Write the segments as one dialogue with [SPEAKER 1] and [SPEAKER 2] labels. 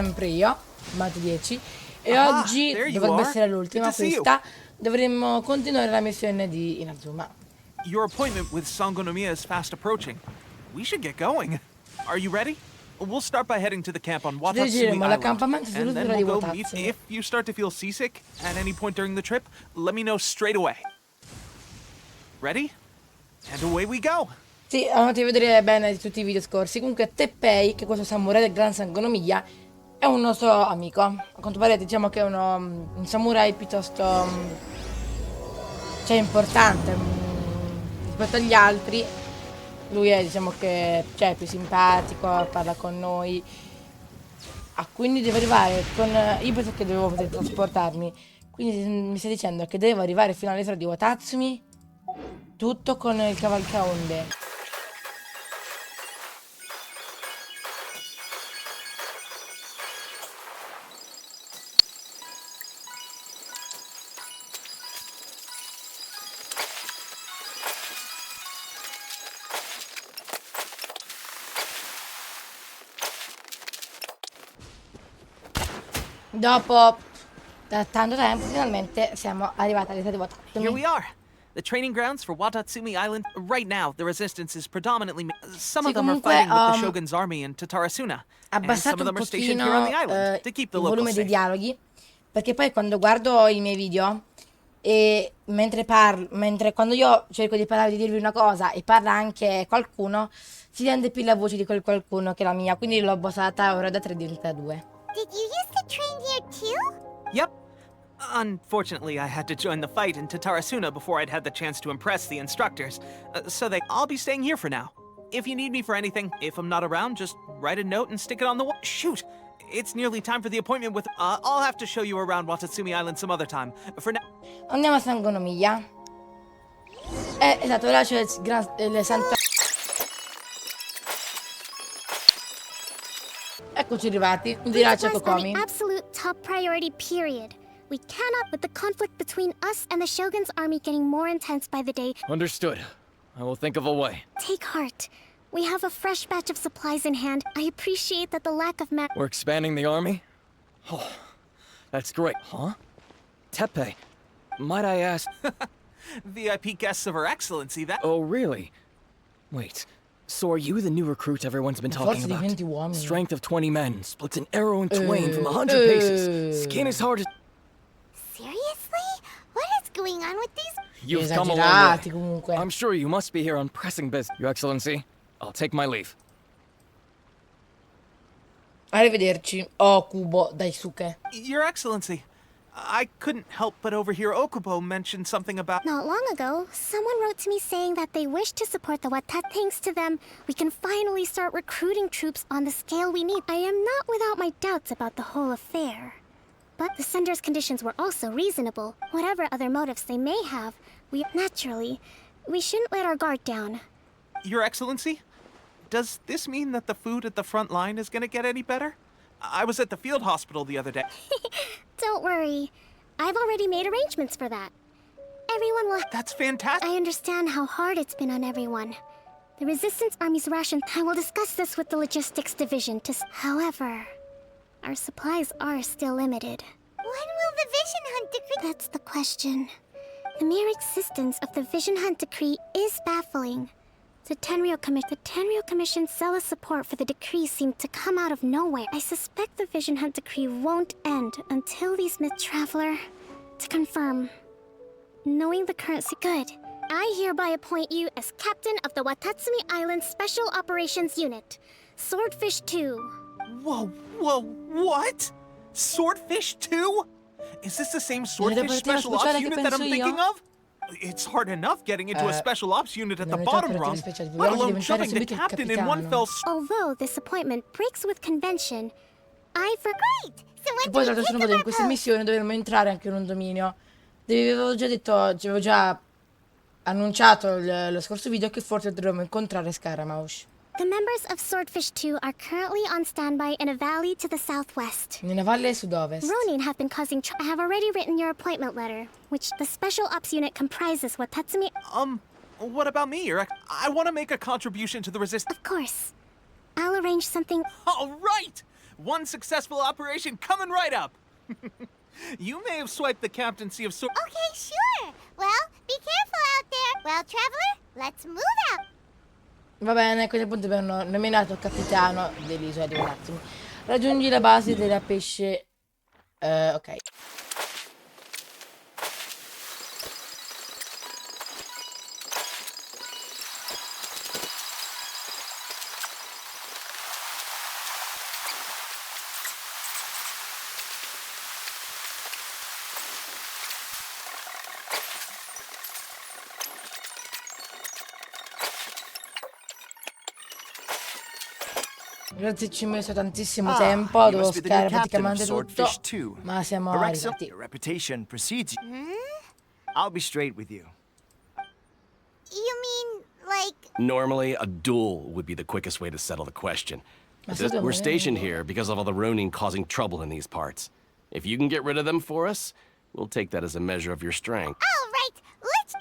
[SPEAKER 1] sempre io, Matt 10, e oggi dovrebbe essere l'ultima, questa. Dovremmo continuare la missione di Inazuma.
[SPEAKER 2] Your appointment with Sangonomiya is fast approaching. We should get going. Are you ready? We'll start by heading to the camp on Watatsumi Island, and then we'll go meet. If you start to feel seasick at any point during the trip, let me know straight away. Ready? And away we go!
[SPEAKER 1] Sì, andate a vedere bene tutti i video scorsi. Comunque Teppei, che è questo samurai del Gran Sangonomiya, è un nostro amico. A quanto pare diciamo che è un samurai piuttosto cioè importante rispetto agli altri. Lui è, diciamo che è più simpatico, parla con noi. Quindi deve arrivare con... Io penso che devo poter trasportarmi. Quindi mi stai dicendo che devo arrivare fino all'isola di Watatsumi, tutto con il cavalcaonde. Dopo tanto tempo, finalmente siamo arrivati all'isola di Watatsumi.
[SPEAKER 2] Here we are, the training grounds for Watatsumi Island. Right now, the resistance is predominantly. Some of them are fighting with the Shogun's army in Tatarasuna, and some of them are stationed here on the island to keep the locals safe.
[SPEAKER 1] Il volume dei dialoghi, perché poi quando guardo i miei video e mentre quando io cerco di parlare, di dirvi una cosa e parla anche qualcuno, si rende più la voce di quel qualcuno che la mia, quindi l'ho abbassata ora da 3 diventa 2.
[SPEAKER 3] Did you used to train here too?
[SPEAKER 2] Yep. Unfortunately, I had to join the fight in Tatarasuna before I'd had the chance to impress the instructors. I'll be staying here for now. If you need me for anything, if I'm not around, just write a note and stick it on the wall. Shoot! It's nearly time for the appointment with... I'll have to show you around Watatsumi Island some other time. For now...
[SPEAKER 1] Andiamo a Sangonomiya. Esatto, là c'è il Santa... Eccoci arrivati. Dirà c'è Kokomi.
[SPEAKER 3] Absolute top priority, period. We cannot, with the conflict between us and the Shogun's army getting more intense by the day.
[SPEAKER 4] Understood. I will think of a way.
[SPEAKER 3] Take heart. We have a fresh batch of supplies in hand. I appreciate that the lack of
[SPEAKER 4] We're expanding the army? Oh, that's great. Huh? Teppei, might I ask...
[SPEAKER 2] VIP guests of Her Excellency, that...
[SPEAKER 4] Oh, really? Wait, so are you the new recruit everyone's been talking about? Strength of 20 men, splits an arrow in twain from 100 paces. Skin is hard as...
[SPEAKER 3] Seriously? What is going on with these?
[SPEAKER 4] You've come a long way. I'm sure you must be here on pressing business. Your Excellency, I'll take my leave.
[SPEAKER 1] Arrivederci. Oh, Kubo, Daisuke.
[SPEAKER 2] Your Excellency, I couldn't help but overhear Okubo mention something about...
[SPEAKER 3] Not long ago, someone wrote to me saying that they wish to support the Watat. Thanks to them, we can finally start recruiting troops on the scale we need. I am not without my doubts about the whole affair. But the sender's conditions were also reasonable. Whatever other motives they may have, we shouldn't let our guard down.
[SPEAKER 2] Your Excellency, does this mean that the food at the front line is gonna get any better? I was at the field hospital the other day.
[SPEAKER 3] Don't worry. I've already made arrangements for that. Everyone will...
[SPEAKER 2] That's fantastic.
[SPEAKER 3] I understand how hard it's been on everyone. The Resistance Army's rations... I will discuss this with the Logistics Division to... However, our supplies are still limited. When will the Vision Hunt Decree... That's the question. The mere existence of the Vision Hunt Decree is baffling. The Tenryo Commission's zealous support for the decree seemed to come out of nowhere. I suspect the Vision Hunt Decree won't end until these Traveler... To confirm, knowing the current... Good. I hereby appoint you as Captain of the Watatsumi Island Special Operations Unit. Swordfish 2.
[SPEAKER 2] Whoa, what? Swordfish 2? Is this the same Swordfish Special Ops Unit that I'm thinking of? It's hard enough getting into a Special Ops Unit at the bottom rung, let alone shoving the captain in one fell swoop.
[SPEAKER 3] Although this appointment breaks with convention, I forgot.
[SPEAKER 1] E poi tra l'altro in questa missione dovremmo entrare anche in un dominio. Avevo già detto, avevo già annunciato lo scorso video che forse dovremmo incontrare Scaramouche.
[SPEAKER 3] The members of Swordfish 2 are currently on standby in a valley to the southwest.
[SPEAKER 1] In una valle sud-ovest.
[SPEAKER 3] Ronin have been causing I have already written your appointment letter, which the Special Ops Unit comprises Watatsumi...
[SPEAKER 2] What about me? I want to make a contribution to the resistance.
[SPEAKER 3] Of course. I'll arrange something...
[SPEAKER 2] All right! One successful operation coming right up. You may have swiped the captaincy of
[SPEAKER 3] Okay, sure. Well, be careful out there. Well, traveler, let's move out.
[SPEAKER 1] Va bene, a questo punto mi hanno nominato capitano dell'isola di un attimo. Raggiungi la base della pesce... ok. Grazie, ci ho messo tantissimo tempo,
[SPEAKER 5] you
[SPEAKER 1] devo
[SPEAKER 5] must be the new
[SPEAKER 1] scaricare
[SPEAKER 5] captain of
[SPEAKER 1] praticamente tutto,
[SPEAKER 5] Swordfish 2.
[SPEAKER 1] ma siamo
[SPEAKER 5] Alexa,
[SPEAKER 1] arrivati.
[SPEAKER 5] your reputation precedes you. I'll be straight with you.
[SPEAKER 3] You mean, like...
[SPEAKER 6] Normally, a duel would be the quickest way to settle the question.
[SPEAKER 1] Ma
[SPEAKER 6] But
[SPEAKER 1] sai
[SPEAKER 6] we're
[SPEAKER 1] dove
[SPEAKER 6] stationed
[SPEAKER 1] vengo?
[SPEAKER 6] here because of all the Ronin causing trouble in these parts. If you can get rid of them for us, we'll take that as a measure of your strength.
[SPEAKER 3] All right, let's...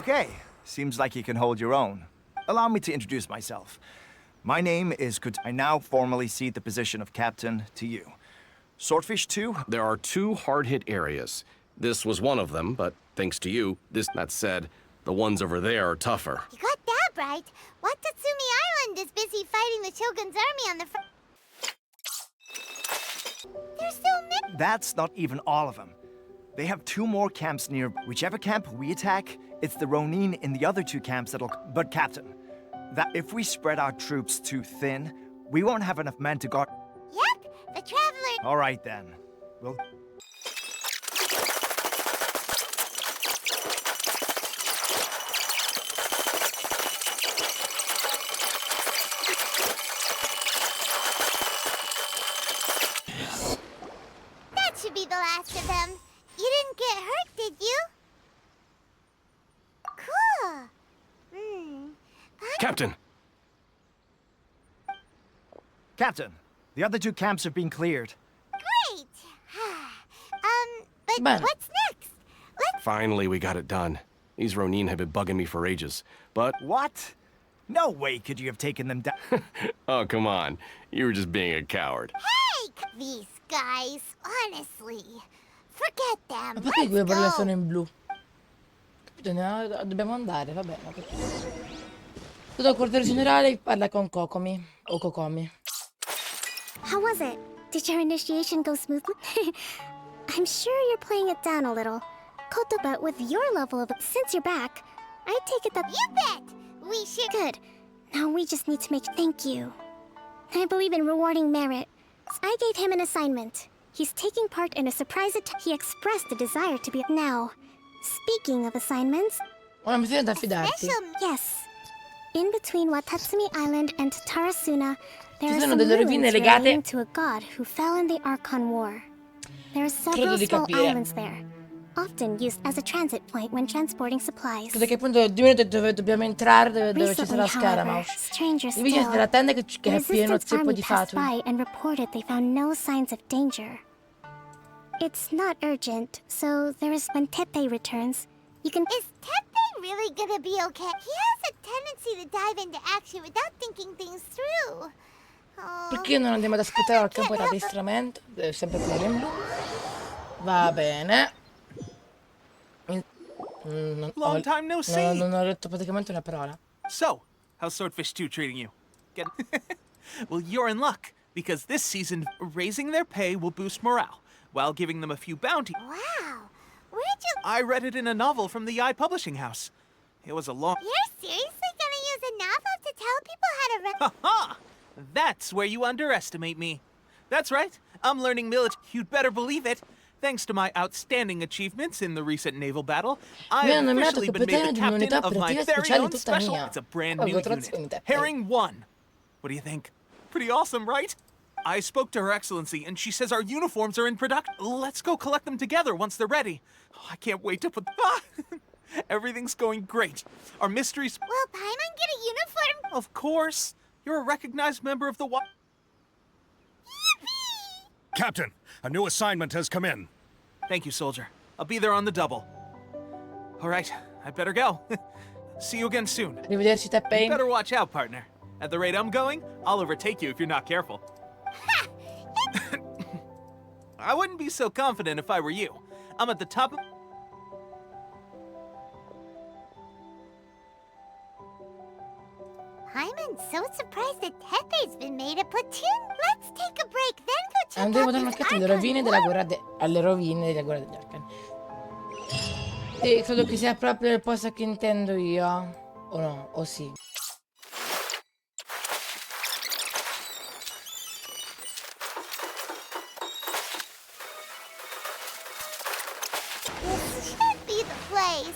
[SPEAKER 5] Okay, seems like you can hold your own. Allow me to introduce myself. My name is I now formally cede the position of captain to you. Swordfish 2?
[SPEAKER 6] There are 2 hard-hit areas. This was one of them, but thanks to you, that said, the ones over there are tougher.
[SPEAKER 3] You got that right. Watatsumi Island is busy fighting the Shogun's army on the front. There's so many...
[SPEAKER 5] That's not even all of them. They have 2 more camps near whichever camp we attack. It's the Ronin in the other 2 camps that'll... But Captain, that if we spread our troops too thin, we won't have enough men to guard...
[SPEAKER 3] Yep, the traveler...
[SPEAKER 5] All right then. We'll...
[SPEAKER 3] That should be the last of them. You didn't get hurt, did you? Cool.
[SPEAKER 6] Captain!
[SPEAKER 5] Captain, the other 2 camps have been cleared.
[SPEAKER 3] Great. But
[SPEAKER 1] Bene.
[SPEAKER 3] what's next? Let's...
[SPEAKER 6] Finally, we got it done. These Ronin have been bugging me for ages, but...
[SPEAKER 5] What? No way could you have taken them down.
[SPEAKER 6] Oh, come on. You were just being a coward.
[SPEAKER 3] Hey, these guys, honestly. Forget
[SPEAKER 1] Ma
[SPEAKER 3] them.
[SPEAKER 1] perché quelle parole
[SPEAKER 3] Let's
[SPEAKER 1] sono
[SPEAKER 3] go.
[SPEAKER 1] in blu? Capito, dobbiamo andare, vabbè, ho capito. Tutto il quartiere generale parla con Kokomi, o Kokomi.
[SPEAKER 3] How was it? Did your initiation go smoothly? I'm sure you're playing it down a little. Koto, but with your level of... Since you're back, I take it that... You bet! We should... Good. Now we just need to make... Thank you. I believe in rewarding merit. I gave him an assignment. He's taking part in a surprise attack. He expressed a desire to be... Now, speaking of assignments...
[SPEAKER 1] Una missione da affidarti.
[SPEAKER 3] Yes. In between Watatsumi Island and Tarasuna, there
[SPEAKER 1] Ci
[SPEAKER 3] are
[SPEAKER 1] sono
[SPEAKER 3] some
[SPEAKER 1] delle
[SPEAKER 3] ruins
[SPEAKER 1] rovine legate-
[SPEAKER 3] relating to a god who fell in the Archon War. There are several
[SPEAKER 1] di
[SPEAKER 3] small
[SPEAKER 1] capire.
[SPEAKER 3] islands there, often used as a transit point when transporting supplies.
[SPEAKER 1] Credo che appunto 2 minuti dove dobbiamo entrare, dove ci sarà
[SPEAKER 3] Recently, however,
[SPEAKER 1] Scaramouche.
[SPEAKER 3] stranger
[SPEAKER 1] I vicini
[SPEAKER 3] still,
[SPEAKER 1] della tenda che
[SPEAKER 3] the
[SPEAKER 1] è pieno
[SPEAKER 3] Resistance
[SPEAKER 1] zeppo
[SPEAKER 3] army
[SPEAKER 1] di
[SPEAKER 3] passed
[SPEAKER 1] fatui.
[SPEAKER 3] by and reported they found no signs of danger. It's not urgent, so there is when Teppei returns, you can... Is Teppei really gonna be okay? He has a tendency to dive into action without thinking things through. Oh.
[SPEAKER 1] Perché non andiamo ad aspettare al campo d'addestramento? Deve sempre finire in blu. Va bene.
[SPEAKER 2] Long time no see.
[SPEAKER 1] Non ho detto praticamente una parola.
[SPEAKER 2] So, how's Swordfish 2 treating you? Get Well, you're in luck, because this season, raising their pay will boost morale, while giving them a few bounties.
[SPEAKER 3] Wow. Where'd you...
[SPEAKER 2] I read it in a novel from the Publishing House. It was a long...
[SPEAKER 3] You're seriously gonna use a novel to tell people how to run...
[SPEAKER 2] Ha! That's where you underestimate me. That's right. I'm learning military. You'd better believe it. Thanks to my outstanding achievements in the recent naval battle,
[SPEAKER 1] Mi hanno
[SPEAKER 2] I've
[SPEAKER 1] nominato
[SPEAKER 2] officially been made
[SPEAKER 1] capitano
[SPEAKER 2] the
[SPEAKER 1] di
[SPEAKER 2] captain
[SPEAKER 1] un'unità
[SPEAKER 2] of my
[SPEAKER 1] operativa
[SPEAKER 2] very
[SPEAKER 1] speciale
[SPEAKER 2] own
[SPEAKER 1] tutta
[SPEAKER 2] special.
[SPEAKER 1] mia.
[SPEAKER 2] It's a brand
[SPEAKER 1] Oh,
[SPEAKER 2] new
[SPEAKER 1] trazione
[SPEAKER 2] unit.
[SPEAKER 1] te.
[SPEAKER 2] Herring 1. What do you think? Pretty awesome, right? I spoke to Her Excellency, and she says our uniforms are in production. Let's go collect them together once they're ready. Oh, I can't wait to put... Everything's going great. Our mysteries...
[SPEAKER 3] Will Paimon get a uniform?
[SPEAKER 2] Of course. You're a recognized member of the...
[SPEAKER 7] Captain, a new assignment has come in.
[SPEAKER 2] Thank you, soldier. I'll be there on the double. All right, I better go. See you again soon.
[SPEAKER 1] Arrivederci, Teppei.
[SPEAKER 2] You better watch out, partner. At the rate I'm going, I'll overtake you if you're not careful. I wouldn't be so confident if I were you. I'm at the top of...
[SPEAKER 3] I'm so surprised that Teppei's been made a platoon. Let's take a break, then go check
[SPEAKER 1] Andremo
[SPEAKER 3] out
[SPEAKER 1] da
[SPEAKER 3] this
[SPEAKER 1] un'occhiata alle
[SPEAKER 3] Archon
[SPEAKER 1] rovine
[SPEAKER 3] War.
[SPEAKER 1] della guerra alle rovine della guerra degli Arcani. Sì, credo che sia proprio il posto che intendo io. O no, o sì.
[SPEAKER 3] This should be the place.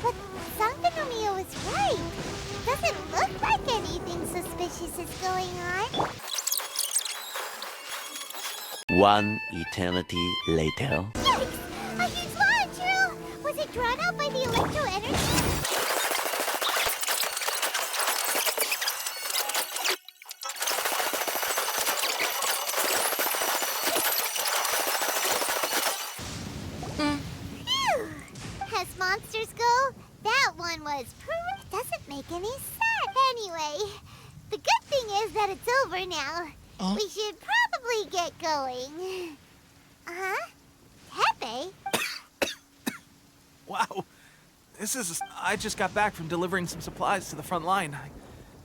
[SPEAKER 3] But Sangonomiya was right. Doesn't look like anything suspicious is going on.
[SPEAKER 8] One eternity later.
[SPEAKER 3] Yikes! A huge launch, Drill! Was it drawn out by the electro energy? Phew! As monsters go, that one was doesn't make any sense. Anyway, the good thing is that it's over now. We should probably get going. Huh? Teppei?
[SPEAKER 2] Wow. I just got back from delivering some supplies to the front line. I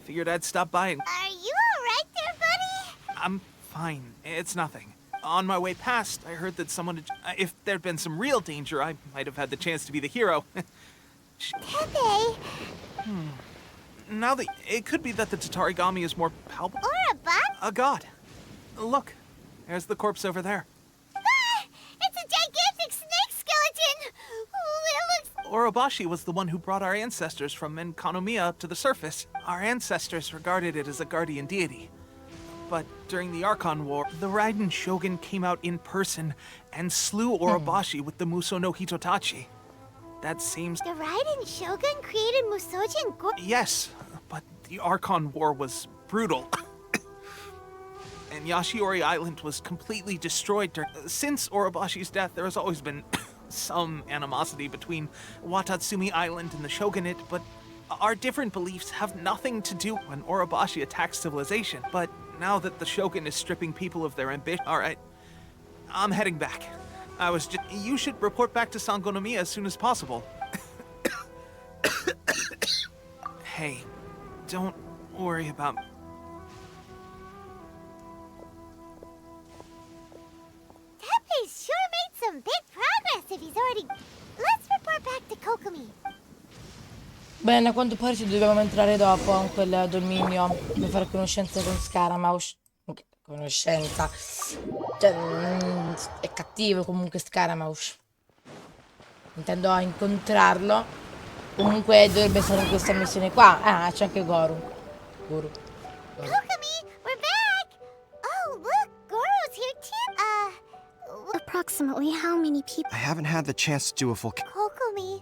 [SPEAKER 2] figured I'd stop by and...
[SPEAKER 3] Are you alright there, buddy?
[SPEAKER 2] I'm fine. It's nothing. On my way past, I heard that someone had... If there'd been some real danger, I might have had the chance to be the hero.
[SPEAKER 3] Teppei?
[SPEAKER 2] Now that... It could be that the Tatarigami is more palpable.
[SPEAKER 3] Or a bot?
[SPEAKER 2] A god. Look. There's the corpse over there.
[SPEAKER 3] Ah! It's a gigantic snake skeleton! Oh, it looks...
[SPEAKER 2] Orobashi was the one who brought our ancestors from Enkanomiya up to the surface. Our ancestors regarded it as a guardian deity. But during the Archon War, the Raiden Shogun came out in person and slew Orobashi with the Muso no Hitotachi. That seems...
[SPEAKER 3] The Raiden Shogun created Musoji and Goro...
[SPEAKER 2] Yes, but the Archon War was brutal. And Yashiori Island was completely destroyed since Orobashi's death. There has always been some animosity between Watatsumi Island and the Shogunate, but our different beliefs have nothing to do when Orobashi attacks civilization. But now that the Shogun is stripping people of their ambition... Alright, I'm heading back. You should report back to Sangonomiya as soon as possible. Hey, don't worry about...
[SPEAKER 3] Teppei's sure made some big progress if he's already... Let's report back to Kokomi.
[SPEAKER 1] Bene, a quanto pare ci dobbiamo entrare dopo in quel dominio per fare conoscenza con Scaramouche. Conoscenza. Cioè, è cattivo comunque Scaramouche. Intendo incontrarlo. Comunque dovrebbe essere questa missione qua. Ah, c'è anche Goro.
[SPEAKER 3] Kokomi, we're back! Oh, look, Goro's here too. Approximately how many people...
[SPEAKER 5] I haven't had the chance to do a full...
[SPEAKER 3] Kokomi...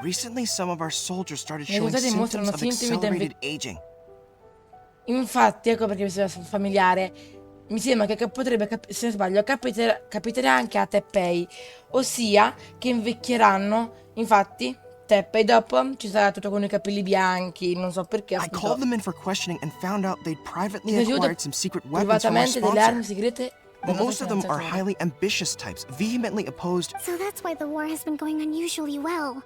[SPEAKER 5] Recently, some of our soldiers started
[SPEAKER 1] I
[SPEAKER 5] showing
[SPEAKER 1] risultati
[SPEAKER 5] symptoms
[SPEAKER 1] mostrano
[SPEAKER 5] of
[SPEAKER 1] sintomi da
[SPEAKER 5] accelerated aging.
[SPEAKER 1] Infatti, ecco perché mi sembra familiare. Mi sembra che potrebbe, se non sbaglio, capiterà anche a Teppei. Ossia, che invecchieranno. Infatti, Teppei dopo ci sarà tutto con i capelli bianchi. Non so perché.
[SPEAKER 5] I called them in for questioning and found out they'd privately
[SPEAKER 1] Ricevuto
[SPEAKER 5] acquired some secret weapons from our
[SPEAKER 1] privatamente delle armi
[SPEAKER 5] sponsor.
[SPEAKER 1] segrete. del nostro
[SPEAKER 5] Most of them are
[SPEAKER 1] finanziatore.
[SPEAKER 5] highly ambitious types, vehemently opposed.
[SPEAKER 3] So that's why the war has been going unusually well.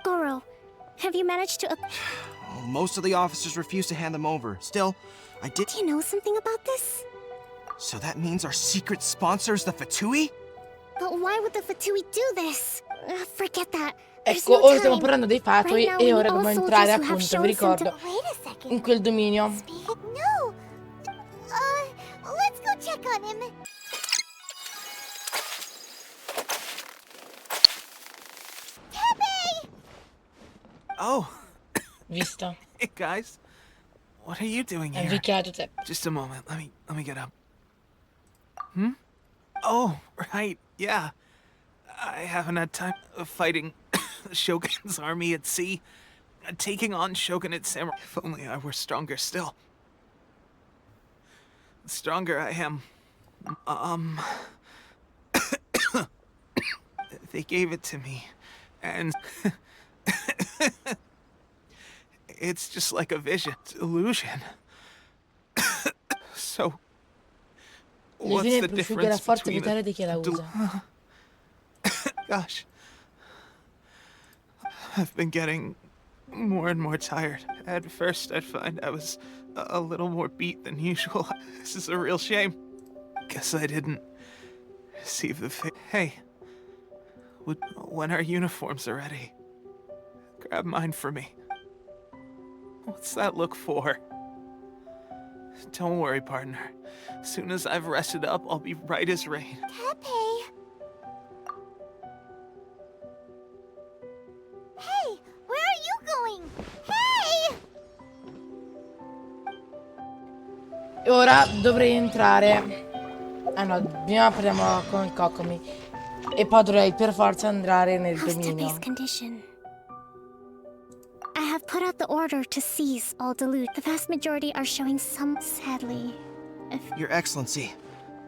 [SPEAKER 3] Goro, have you managed to...
[SPEAKER 5] Well, most of the officers refuse to hand them over. Still, I did...
[SPEAKER 3] Do you know something about this?
[SPEAKER 5] So that means our secret sponsor is the Fatui?
[SPEAKER 3] But why would the Fatui do this? Forget that. There's
[SPEAKER 1] Ecco,
[SPEAKER 3] no
[SPEAKER 1] ora stiamo
[SPEAKER 3] time.
[SPEAKER 1] parlando dei fatui
[SPEAKER 3] Right now,
[SPEAKER 1] e
[SPEAKER 3] we
[SPEAKER 1] ora
[SPEAKER 3] need all
[SPEAKER 1] dobbiamo entrare,
[SPEAKER 3] soldiers who have
[SPEAKER 1] appunto, vi
[SPEAKER 3] shown
[SPEAKER 1] ricordo,
[SPEAKER 3] symptom- Wait a second.
[SPEAKER 1] in quel dominio.
[SPEAKER 3] No. Let's go check on him. Teppei!
[SPEAKER 2] Oh,
[SPEAKER 1] Visto?
[SPEAKER 2] hey guys. What are you doing
[SPEAKER 1] È
[SPEAKER 2] here?
[SPEAKER 1] invecchiato te.
[SPEAKER 2] Just a moment. Let me get up. Oh, right. Yeah. I haven't had time of fighting the Shogun's army at sea. Taking on Shogunate samurai. If only I were stronger still. The stronger I am. They gave it to me. And It's just like a vision. Illusion. So, what's
[SPEAKER 1] L'illusione
[SPEAKER 2] the
[SPEAKER 1] prosciuga la
[SPEAKER 2] difference
[SPEAKER 1] forza
[SPEAKER 2] between
[SPEAKER 1] vitale di chi la usa.
[SPEAKER 2] Gosh. I've been getting more and more tired. At first, I'd find I was a little more beat than usual. This is a real shame. Guess I didn't receive the Hey, when our uniforms are ready, grab mine for me. What's that look for? Don't worry, partner. As soon as I've rested up, I'll be right as rain.
[SPEAKER 3] Teppei! Hey! Where are you going? Hey!
[SPEAKER 1] E ora dovrei entrare. Ah no, prima parliamo con il Kokomi. E poi dovrei per forza andare nel
[SPEAKER 3] How's
[SPEAKER 1] dominio.
[SPEAKER 3] Teppei's condition? I have put out the order to seize all deluge. The vast majority are showing some, sadly.
[SPEAKER 9] Your Excellency,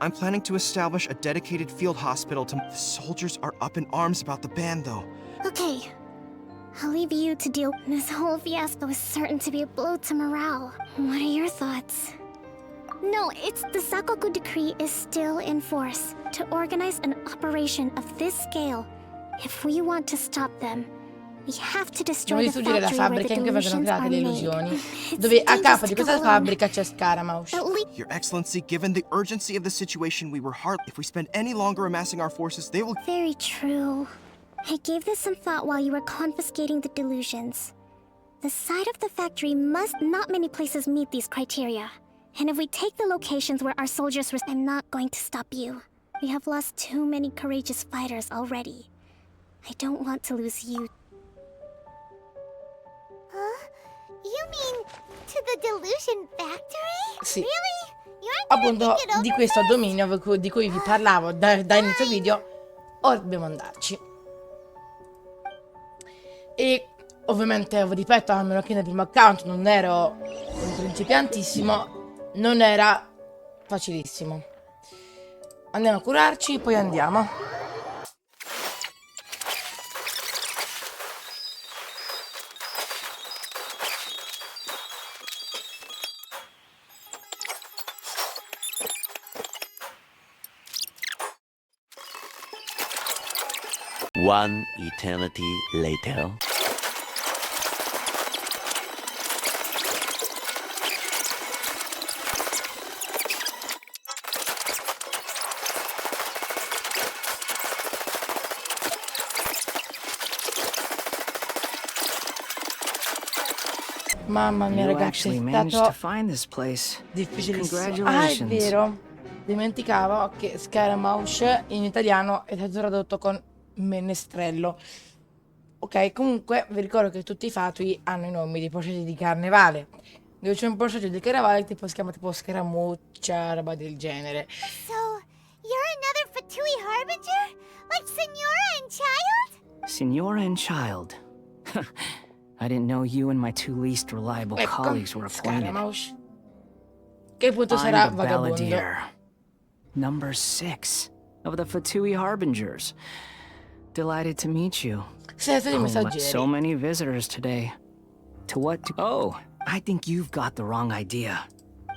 [SPEAKER 9] I'm planning to establish a dedicated field hospital to... The soldiers are up in arms about the ban, though.
[SPEAKER 3] Okay. I'll leave you to deal. This whole fiasco is certain to be a blow to morale. What are your thoughts? No, it's the Sakoku decree is still in force. To organize an operation of this scale, if we want to stop them, we have to destroy the
[SPEAKER 1] Dobbiamo distruggere la
[SPEAKER 3] factory where the
[SPEAKER 1] fabbrica in cui vengono
[SPEAKER 3] delusions
[SPEAKER 1] create
[SPEAKER 3] are
[SPEAKER 1] le
[SPEAKER 3] made.
[SPEAKER 1] illusioni.
[SPEAKER 3] It's
[SPEAKER 1] Dove a
[SPEAKER 3] dangerous
[SPEAKER 1] capo di
[SPEAKER 3] to go
[SPEAKER 1] questa
[SPEAKER 3] alone.
[SPEAKER 1] fabbrica c'è Scaramouche.
[SPEAKER 3] At least
[SPEAKER 9] Your Excellency, given the urgency of the situation, we were hard... If we spend any longer amassing our forces, they will...
[SPEAKER 3] very true. I gave this some thought while you were confiscating the delusions. The site of the factory must not many places meet these criteria. And if we take the locations where our soldiers I'm not going to stop you. We have lost too many courageous fighters already. I don't want to lose you. Huh? You mean to the delusion factory?
[SPEAKER 1] Sì.
[SPEAKER 3] Really?
[SPEAKER 1] Appunto di questo dominio di cui vi parlavo da inizio video. Ora dobbiamo andarci. E ovviamente vi ripeto, a meno che nel primo account non ero un principiantissimo, non era facilissimo. Andiamo a curarci, poi andiamo.
[SPEAKER 8] One eternity later.
[SPEAKER 1] Mamma mia
[SPEAKER 4] You
[SPEAKER 1] ragazzi,
[SPEAKER 4] actually
[SPEAKER 1] è
[SPEAKER 4] managed to
[SPEAKER 1] stato
[SPEAKER 4] find this place.
[SPEAKER 1] difficilissimo. Ah, è
[SPEAKER 4] Congratulations.
[SPEAKER 1] vero. Dimenticavo che Scaramouche in italiano è stato tradotto con menestrello. Ok, comunque vi ricordo che tutti i fatui hanno i nomi di porscetti di carnevale. Dove c'è un porscetto di carnevale tipo si chiama tipo Scaramuccia, roba del genere.
[SPEAKER 3] So, you're another Fatui Harbinger? Like Signora and Child?
[SPEAKER 4] Signora and Child. I didn't know you and my two least reliable
[SPEAKER 1] Ecco,
[SPEAKER 4] colleagues were appointed.
[SPEAKER 1] Scaramouche. Che appunto sarà
[SPEAKER 4] I'm the
[SPEAKER 1] vagabondo.
[SPEAKER 4] Balladeer, number 6 of the Fatui Harbingers. Delighted to meet you.
[SPEAKER 1] Sesto di
[SPEAKER 4] So
[SPEAKER 1] messaggeri.
[SPEAKER 4] many visitors today. To what? Oh, I think you've got the wrong idea.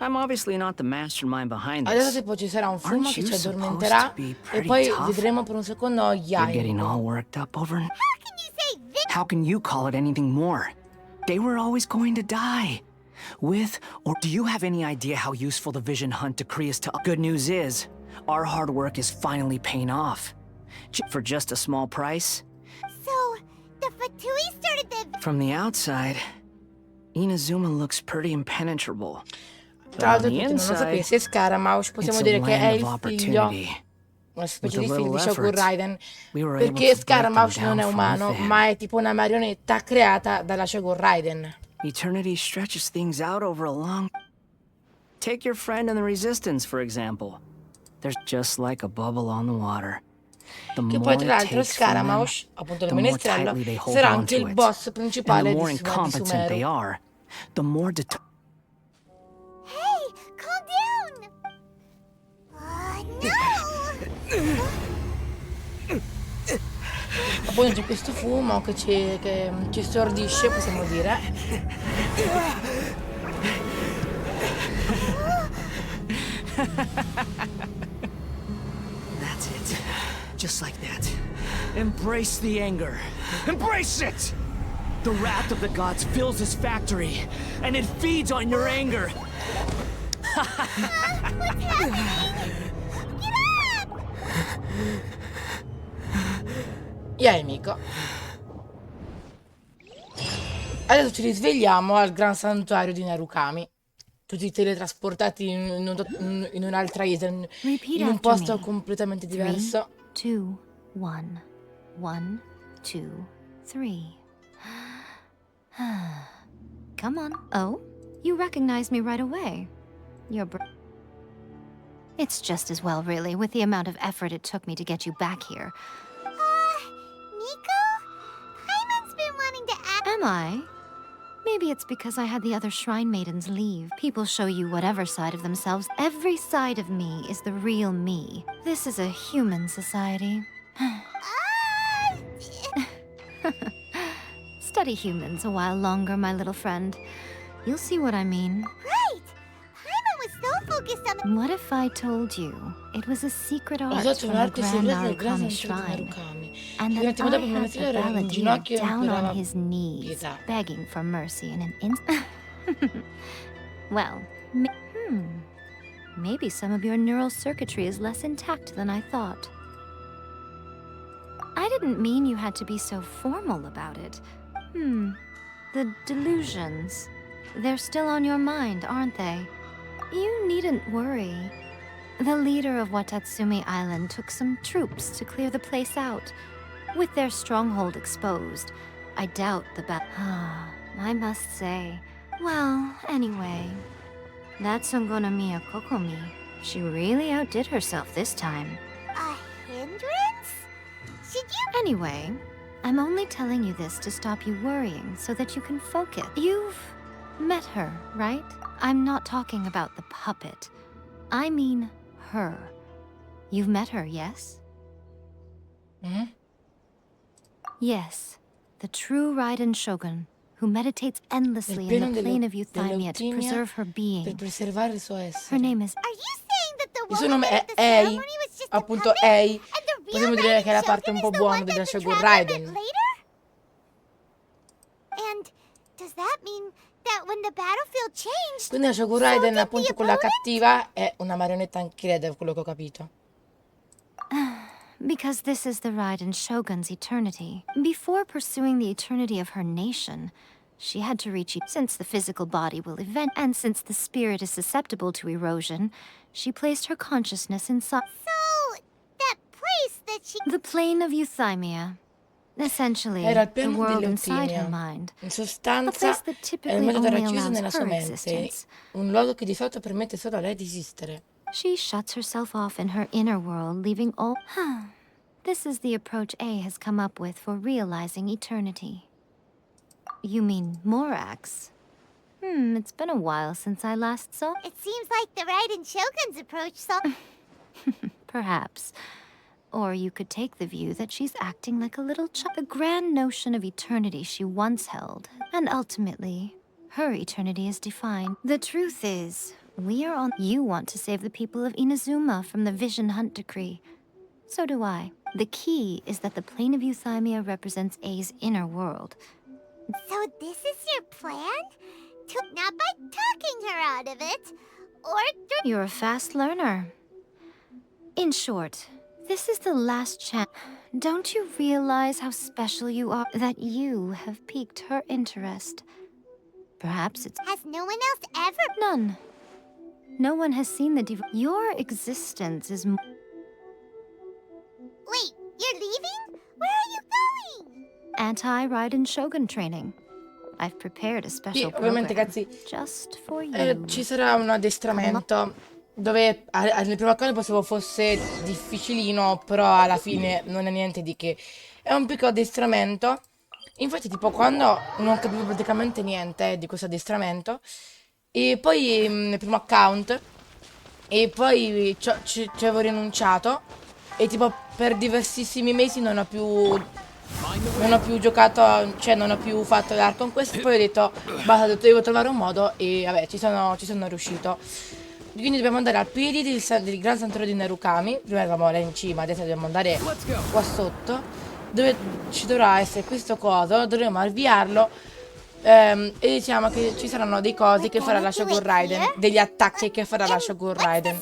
[SPEAKER 4] I'm obviously not the mastermind behind
[SPEAKER 1] Adesso
[SPEAKER 4] this.
[SPEAKER 1] tipo ci sarà un fumo
[SPEAKER 4] Aren't
[SPEAKER 1] che
[SPEAKER 4] you
[SPEAKER 1] ci
[SPEAKER 4] supposed
[SPEAKER 1] addormenterà
[SPEAKER 4] to be
[SPEAKER 1] e
[SPEAKER 4] pretty
[SPEAKER 1] poi
[SPEAKER 4] tough?
[SPEAKER 1] vedremo per un secondo gli
[SPEAKER 4] You're getting all
[SPEAKER 1] Aibo.
[SPEAKER 4] worked up over...
[SPEAKER 3] How can you say this?
[SPEAKER 4] How can you call it anything more? They were always going to die. With, or do you have any idea how useful the vision hunt decree is to... Good news is, our hard work is finally paying off. For just a small price.
[SPEAKER 3] So, the Fatui started the...
[SPEAKER 4] From the outside, Inazuma looks pretty impenetrable. But
[SPEAKER 1] Tra l'altro
[SPEAKER 4] on the
[SPEAKER 1] tutti non lo
[SPEAKER 4] inside,
[SPEAKER 1] sapesse, Scaramouche possiamo
[SPEAKER 4] it's a
[SPEAKER 1] dire che è
[SPEAKER 4] land
[SPEAKER 1] il
[SPEAKER 4] of
[SPEAKER 1] figlio,
[SPEAKER 4] opportunity.
[SPEAKER 1] una specie
[SPEAKER 4] With
[SPEAKER 1] di
[SPEAKER 4] a
[SPEAKER 1] figlio di
[SPEAKER 4] little
[SPEAKER 1] Shogun
[SPEAKER 4] effort,
[SPEAKER 1] Raiden,
[SPEAKER 4] we were able
[SPEAKER 1] perché
[SPEAKER 4] to break them
[SPEAKER 1] Scaramouche non
[SPEAKER 4] down
[SPEAKER 1] è
[SPEAKER 4] from
[SPEAKER 1] umano,
[SPEAKER 4] within.
[SPEAKER 1] ma è tipo una marionetta creata dalla Shogun Raiden.
[SPEAKER 4] Eternity stretches things out over a long... Take your friend in the Resistance, for example. There's just like a bubble on the water. The
[SPEAKER 1] Che
[SPEAKER 4] more
[SPEAKER 1] poi
[SPEAKER 4] it
[SPEAKER 1] tra l'altro
[SPEAKER 4] takes from them,
[SPEAKER 1] Scaramouche, appunto il
[SPEAKER 4] the more
[SPEAKER 1] menestrello,
[SPEAKER 4] tightly they hold
[SPEAKER 1] sarà
[SPEAKER 4] on
[SPEAKER 1] anche
[SPEAKER 4] to
[SPEAKER 1] il
[SPEAKER 4] it.
[SPEAKER 1] boss
[SPEAKER 4] And the
[SPEAKER 1] principale
[SPEAKER 4] more
[SPEAKER 1] di
[SPEAKER 4] incompetent they
[SPEAKER 1] Sumeru.
[SPEAKER 4] are, the more
[SPEAKER 3] Hey, calm down! No!
[SPEAKER 1] Poi c'è questo fumo che ci stordisce, possiamo dire.
[SPEAKER 4] That's it. Just like that. Embrace the anger. Embrace it! The wrath of the gods fills this factory, and it feeds on your anger.
[SPEAKER 1] Yeah, amico. Adesso ci risvegliamo al gran santuario di Narukami. Tutti teletrasportati in un'altra isola,
[SPEAKER 10] Repeat
[SPEAKER 1] in un
[SPEAKER 10] after
[SPEAKER 1] posto
[SPEAKER 10] me.
[SPEAKER 1] completamente diverso.
[SPEAKER 10] 3, 2, 1. 1, 2, 3. Come on. Oh, you recognized me right away. It's just as well, really, with the amount of effort it took me to get you back here.
[SPEAKER 3] Nico? Paimon's been wanting to act.
[SPEAKER 10] Am I? Maybe it's because I had the other shrine maidens leave. People show you whatever side of themselves. Every side of me is the real me. This is a human society. Study humans a while longer, my little friend. You'll see what I mean.
[SPEAKER 3] Right! Paimon was so focused on the...
[SPEAKER 10] What if I told you it was a secret
[SPEAKER 1] Ho
[SPEAKER 10] art
[SPEAKER 1] usato
[SPEAKER 10] from
[SPEAKER 1] un
[SPEAKER 10] the
[SPEAKER 1] arco
[SPEAKER 10] Grand
[SPEAKER 1] segreto del gran
[SPEAKER 10] Narukami
[SPEAKER 1] santuario di
[SPEAKER 10] Shrine?
[SPEAKER 1] Narukami.
[SPEAKER 10] And
[SPEAKER 1] Un
[SPEAKER 10] that
[SPEAKER 1] attimo
[SPEAKER 10] I
[SPEAKER 1] dopo
[SPEAKER 10] had
[SPEAKER 1] Monastero
[SPEAKER 10] the
[SPEAKER 1] era in
[SPEAKER 10] balladeer
[SPEAKER 1] ginocchio e
[SPEAKER 10] down
[SPEAKER 1] implorava
[SPEAKER 10] on his knees,
[SPEAKER 1] pietà.
[SPEAKER 10] begging for mercy in an instant. Well, maybe some of your neural circuitry is less intact than I thought. I didn't mean you had to be so formal about it. The delusions. They're still on your mind, aren't they? You needn't worry. The leader of Watatsumi Island took some troops to clear the place out. With their stronghold exposed, I doubt the I must say. Well, anyway, that Songonomiya Kokomi, she really outdid herself this time.
[SPEAKER 3] A hindrance? Should you...
[SPEAKER 10] Anyway, I'm only telling you this to stop you worrying so that you can focus. You've met her, right? I'm not talking about the puppet. I mean her. You've met her, yes? Yes, the true Raiden Shogun, who meditates endlessly in the plane of Euthymia to preserve her
[SPEAKER 1] per
[SPEAKER 10] being.
[SPEAKER 1] preservare il suo
[SPEAKER 10] Her
[SPEAKER 1] essere.
[SPEAKER 10] name is...
[SPEAKER 3] Are you saying that the
[SPEAKER 1] Il suo
[SPEAKER 3] woman
[SPEAKER 1] nome
[SPEAKER 3] at
[SPEAKER 1] è
[SPEAKER 3] the
[SPEAKER 1] Ei,
[SPEAKER 3] ceremony was just a
[SPEAKER 1] appunto
[SPEAKER 3] puppet?
[SPEAKER 1] Ei.
[SPEAKER 3] And the real
[SPEAKER 1] Possiamo dire che è la
[SPEAKER 3] Raiden
[SPEAKER 1] parte un po'
[SPEAKER 3] Shogun is the
[SPEAKER 1] buona
[SPEAKER 3] one
[SPEAKER 1] della
[SPEAKER 3] that the
[SPEAKER 1] Shogun
[SPEAKER 3] traveler
[SPEAKER 1] Raiden.
[SPEAKER 3] met later? And does that mean that when the battlefield changed,
[SPEAKER 1] Quindi la Shogun
[SPEAKER 3] so
[SPEAKER 1] Raiden,
[SPEAKER 3] did the
[SPEAKER 1] appunto quella
[SPEAKER 3] opponent?
[SPEAKER 1] cattiva, è una marionetta anche lei, da quello che ho capito.
[SPEAKER 10] Because this is the Raiden Shogun's eternity. Before pursuing the eternity of her nation, she had to reach it. Since the physical body will event, and since the spirit is susceptible to erosion, she placed her consciousness inside
[SPEAKER 3] So, that place that she...
[SPEAKER 10] the plane of Euthymia. Essentially,
[SPEAKER 1] Era il
[SPEAKER 10] the
[SPEAKER 1] piano
[SPEAKER 10] world inside her
[SPEAKER 1] dell'Ultima.
[SPEAKER 10] mind.
[SPEAKER 1] In
[SPEAKER 10] A
[SPEAKER 1] sostanza,
[SPEAKER 10] place that
[SPEAKER 1] è il
[SPEAKER 10] typically
[SPEAKER 1] metodo
[SPEAKER 10] only
[SPEAKER 1] racchiuso
[SPEAKER 10] allows
[SPEAKER 1] nella sua
[SPEAKER 10] her
[SPEAKER 1] mente.
[SPEAKER 10] existence.
[SPEAKER 1] Un luogo che di fatto permette solo a lei di esistere.
[SPEAKER 10] She shuts herself off in her inner world, leaving all... This is the approach A has come up with for realizing eternity. You mean Morax? It's been a while since I last saw...
[SPEAKER 3] It seems like the Raiden Shogun's approach saw...
[SPEAKER 10] Perhaps. Or you could take the view that she's acting like a little child. The grand notion of eternity she once held, and ultimately, her eternity is defined. The truth is, we are on... You want to save the people of Inazuma from the Vision Hunt decree. So do I. The key is that the plane of Euthymia represents A's inner world.
[SPEAKER 3] So this is your plan? Not by talking her out of it, or through...
[SPEAKER 10] You're a fast learner. In short, this is the last chance. Don't you realize how special you are, that you have piqued her interest? Perhaps it's...
[SPEAKER 3] Has no one else ever...
[SPEAKER 10] None. No one has seen the Your existence is...
[SPEAKER 3] Wait, you're leaving? Where are you going?
[SPEAKER 10] Anti-Raiden Shogun training. I've prepared a
[SPEAKER 1] Sì,
[SPEAKER 10] special
[SPEAKER 1] ovviamente,
[SPEAKER 10] program
[SPEAKER 1] ragazzi,
[SPEAKER 10] just for you.
[SPEAKER 1] ci sarà un addestramento dove nel primo account pensavo fosse difficilino, però alla fine non è niente di che. È un piccolo addestramento. Infatti, tipo, quando non capivo praticamente niente di questo addestramento, e poi nel primo account, e poi ci avevo rinunciato, e tipo per diversissimi mesi non ho più giocato, cioè non ho più fatto l'Art Conquest, poi ho detto basta, devo trovare un modo e vabbè ci sono riuscito. Quindi dobbiamo andare al piedi del Gran Santuario di Narukami. Prima eravamo là in cima, adesso dobbiamo andare qua sotto, dove ci dovrà essere questo coso, dovremo avviarlo e diciamo che ci saranno dei cosi che farà la Shogun Raiden, degli attacchi che farà la Shogun Raiden.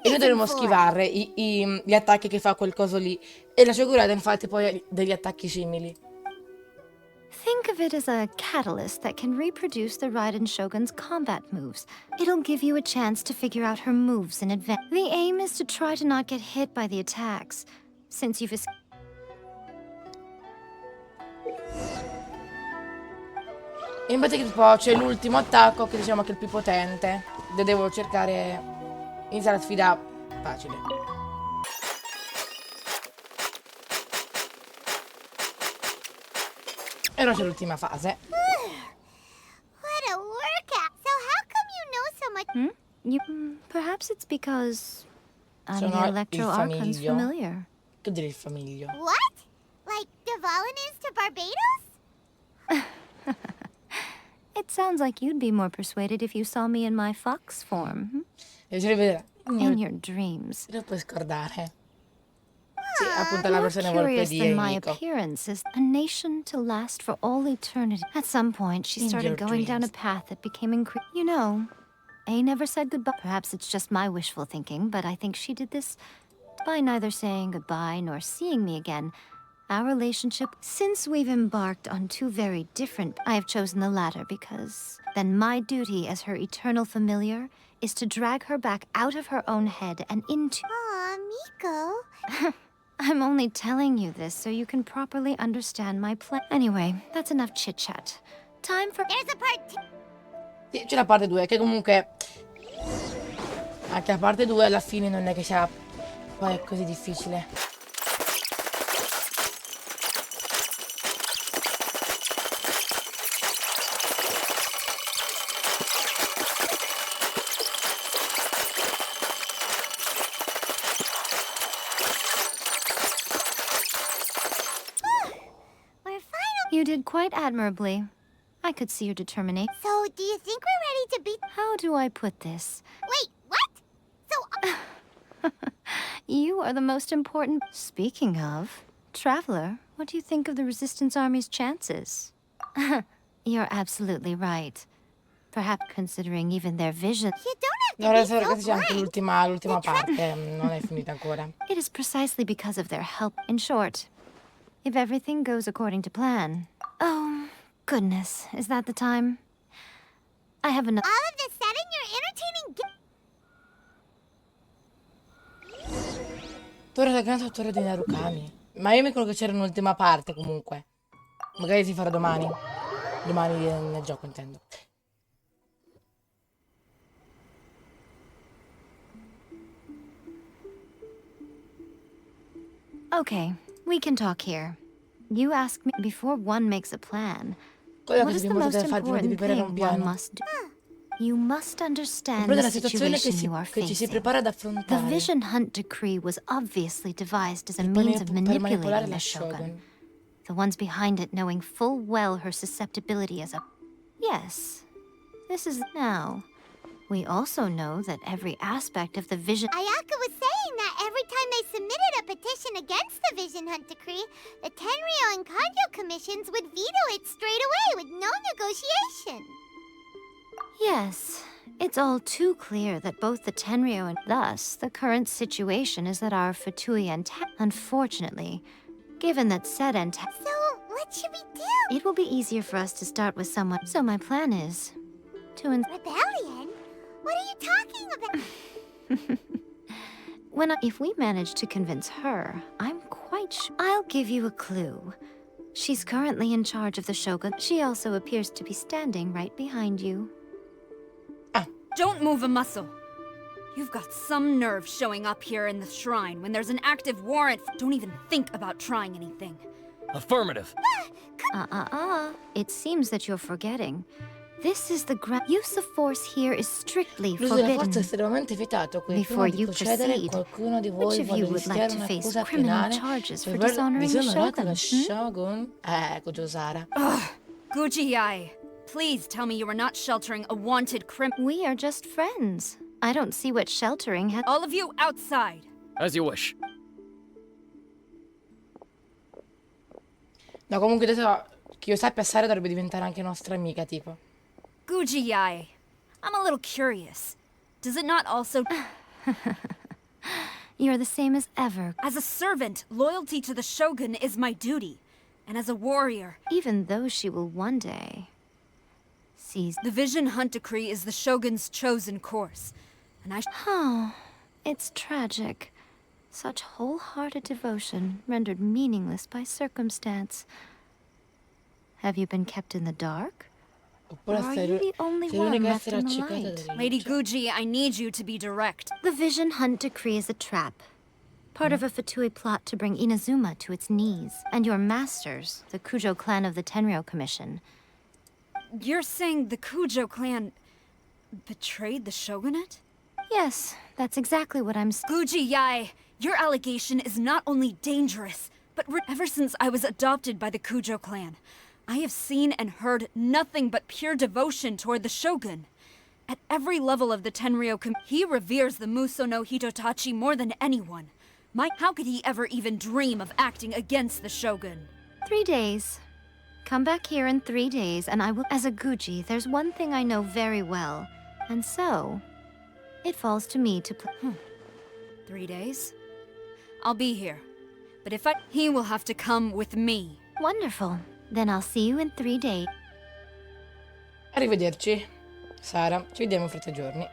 [SPEAKER 1] E noi dovremo schivare gli attacchi che fa quel coso lì. E la Shogun Raiden fa tipo degli attacchi simili.
[SPEAKER 10] Think of it as a catalyst that can reproduce the Raiden Shogun's combat moves. It'll give you a chance to figure out her moves in advance. The aim is to try to not get hit by the attacks, since you've escaped.
[SPEAKER 1] E in pratica tipo c'è l'ultimo attacco che diciamo che è il più potente. Devo cercare. Inizia la sfida facile. E ora c'è l'ultima fase.
[SPEAKER 3] What a workout! So how come you know so much?
[SPEAKER 10] Perhaps it's because I'm
[SPEAKER 1] Sono
[SPEAKER 10] the
[SPEAKER 1] il
[SPEAKER 10] Electro Archon's
[SPEAKER 1] famiglio.
[SPEAKER 10] familiar.
[SPEAKER 1] Che dire il famiglio?
[SPEAKER 3] What? Like Devalin is to Barbados?
[SPEAKER 10] It sounds like you'd be more persuaded if you saw me in my fox form.
[SPEAKER 1] Devi rivedere.
[SPEAKER 10] In your dreams.
[SPEAKER 1] Non puoi scordare. Sì, appunto la
[SPEAKER 10] More
[SPEAKER 1] versione volpe
[SPEAKER 10] curious
[SPEAKER 1] di
[SPEAKER 10] than my
[SPEAKER 1] Enrico.
[SPEAKER 10] appearance is a nation to last for all eternity. At some point, she
[SPEAKER 1] In
[SPEAKER 10] started
[SPEAKER 1] your
[SPEAKER 10] going down a
[SPEAKER 1] dreams.
[SPEAKER 10] path that became You know, A never said goodbye. Perhaps it's just my wishful thinking, but I think she did this by neither saying goodbye nor seeing me again. Our relationship, since we've embarked on two very different, I have chosen the latter because then my duty as her eternal familiar is to drag her back out of her own head and into.
[SPEAKER 3] Aw, Miko.
[SPEAKER 10] I'm only telling you this so you can properly understand my plan. Anyway, that's enough chit-chat. Time for...
[SPEAKER 3] There's a part 2.
[SPEAKER 1] Sì, c'è la parte 2 che comunque anche la parte 2 alla fine non è che sia poi così difficile.
[SPEAKER 3] We're final.
[SPEAKER 10] You did quite admirably. I could see your determination.
[SPEAKER 3] So, do you think we're ready to beat...
[SPEAKER 10] How do I put this?
[SPEAKER 3] Wait, what? So,
[SPEAKER 10] You are the most important... Speaking of, Traveler, what do you think of the Resistance Army's chances? You're absolutely right. Perhaps considering even their vision...
[SPEAKER 3] you don't
[SPEAKER 1] Ora
[SPEAKER 3] have to be
[SPEAKER 1] ragazzi c'è
[SPEAKER 3] so
[SPEAKER 1] anche
[SPEAKER 3] blind.
[SPEAKER 1] l'ultima parte, non è finita ancora.
[SPEAKER 10] It is precisely because of their help. In short, if everything goes according to plan... Oh, goodness, is that the time? I have enough...
[SPEAKER 3] All of this said in your entertaining...
[SPEAKER 1] Torre del Gran Santuario di Narukami. Ma io mi ricordo che c'era un'ultima parte comunque. Magari si farà domani. Domani nel gioco intendo.
[SPEAKER 10] Okay, we can talk here. You asked me before one makes a plan.
[SPEAKER 1] Quello
[SPEAKER 10] What
[SPEAKER 1] che
[SPEAKER 10] is the
[SPEAKER 1] dobbiamo
[SPEAKER 10] most
[SPEAKER 1] fare prima di
[SPEAKER 10] important
[SPEAKER 1] preparare un
[SPEAKER 10] thing one
[SPEAKER 1] piano.
[SPEAKER 10] must do? You must understand
[SPEAKER 1] Comprende
[SPEAKER 10] the
[SPEAKER 1] la situazione
[SPEAKER 10] situation you are
[SPEAKER 1] che ci si
[SPEAKER 10] facing.
[SPEAKER 1] prepara ad
[SPEAKER 10] The
[SPEAKER 1] affrontare
[SPEAKER 10] Vision Hunt Decree was obviously devised as a
[SPEAKER 1] per
[SPEAKER 10] means of
[SPEAKER 1] manipolare
[SPEAKER 10] manipulating
[SPEAKER 1] la
[SPEAKER 10] the Shogun.
[SPEAKER 1] Shogun.
[SPEAKER 10] The ones behind it knowing full well her susceptibility as a... Yes, this is now. We also know that every aspect of the Vision...
[SPEAKER 3] Ayaka was saying that every time they submitted a petition against the Vision Hunt Decree, the Tenryo and Kanjo commissions would veto it straight away with no negotiation.
[SPEAKER 10] Yes, it's all too clear that both the Tenryo and... Thus, the current situation is that our Fatui and... Unfortunately, given that said and...
[SPEAKER 3] So, what should we do?
[SPEAKER 10] It will be easier for us to start with someone... So my plan is... to...
[SPEAKER 3] Rebellion? What are you talking about?
[SPEAKER 10] If we manage to convince her, I'm quite sure... I'll give you a clue. She's currently in charge of the Shogun. She also appears to be standing right behind you.
[SPEAKER 11] Don't move a muscle. You've got some nerve showing up here in the shrine when there's an active warrant. Don't even think about trying anything.
[SPEAKER 12] Affirmative.
[SPEAKER 10] It seems that you're forgetting. This is the use of force here is strictly
[SPEAKER 1] L'uso della forza è
[SPEAKER 10] forbidden.
[SPEAKER 1] estremamente vietato qui. Prima
[SPEAKER 10] Before
[SPEAKER 1] di
[SPEAKER 10] you
[SPEAKER 1] procedere,
[SPEAKER 10] proceed,
[SPEAKER 1] qualcuno di
[SPEAKER 10] which
[SPEAKER 1] voi
[SPEAKER 10] of
[SPEAKER 1] vuole
[SPEAKER 10] you would like
[SPEAKER 1] rischiare
[SPEAKER 10] to face
[SPEAKER 1] un'accusa
[SPEAKER 10] criminal
[SPEAKER 1] penale
[SPEAKER 10] charges for
[SPEAKER 1] per aver
[SPEAKER 10] dishonoring the
[SPEAKER 1] disonorato la
[SPEAKER 10] shogun?
[SPEAKER 1] Shogun? Kujo-sara.
[SPEAKER 11] Guji-ai, please tell me you are not sheltering a wanted
[SPEAKER 10] We are just friends. I don't see what sheltering has.
[SPEAKER 11] All of you outside!
[SPEAKER 6] As you wish.
[SPEAKER 1] No, comunque adesso che io sappia, Sara dovrebbe diventare anche nostra amica, tipo.
[SPEAKER 11] Guji-ai, I'm a little curious. Does it not also...
[SPEAKER 10] You're the same as ever.
[SPEAKER 11] As a servant, loyalty to the Shogun is my duty. And as a warrior...
[SPEAKER 10] Even though she will one day... seize...
[SPEAKER 11] The Vision Hunt Decree is the Shogun's chosen course. And I...
[SPEAKER 10] Oh, it's tragic. Such wholehearted devotion rendered meaningless by circumstance. Have you been kept in the dark? Or are you the only one left in the light?
[SPEAKER 11] Lady Guji, I need you to be direct.
[SPEAKER 10] The Vision Hunt Decree is a trap. Part of a Fatui plot to bring Inazuma to its knees. And your masters, the Kujo clan of the Tenryou Commission.
[SPEAKER 11] You're saying the Kujo clan... betrayed the Shogunate?
[SPEAKER 10] Yes, that's exactly what I'm saying.
[SPEAKER 11] Guji-ai, your allegation is not only dangerous, but ever since I was adopted by the Kujo clan, I have seen and heard nothing but pure devotion toward the Shogun. At every level of the Tenryou he reveres the Muso no Hitotachi more than anyone. How could he ever even dream of acting against the Shogun?
[SPEAKER 10] 3 days. Come back here in 3 days, and I will... As a Guji, there's one thing I know very well. And so... it falls to me to play...
[SPEAKER 11] 3 days? I'll be here. But if he will have to come with me.
[SPEAKER 10] Wonderful. Then I'll see you in 3 days.
[SPEAKER 1] Arrivederci, Sara. Ci vediamo fra 3 giorni.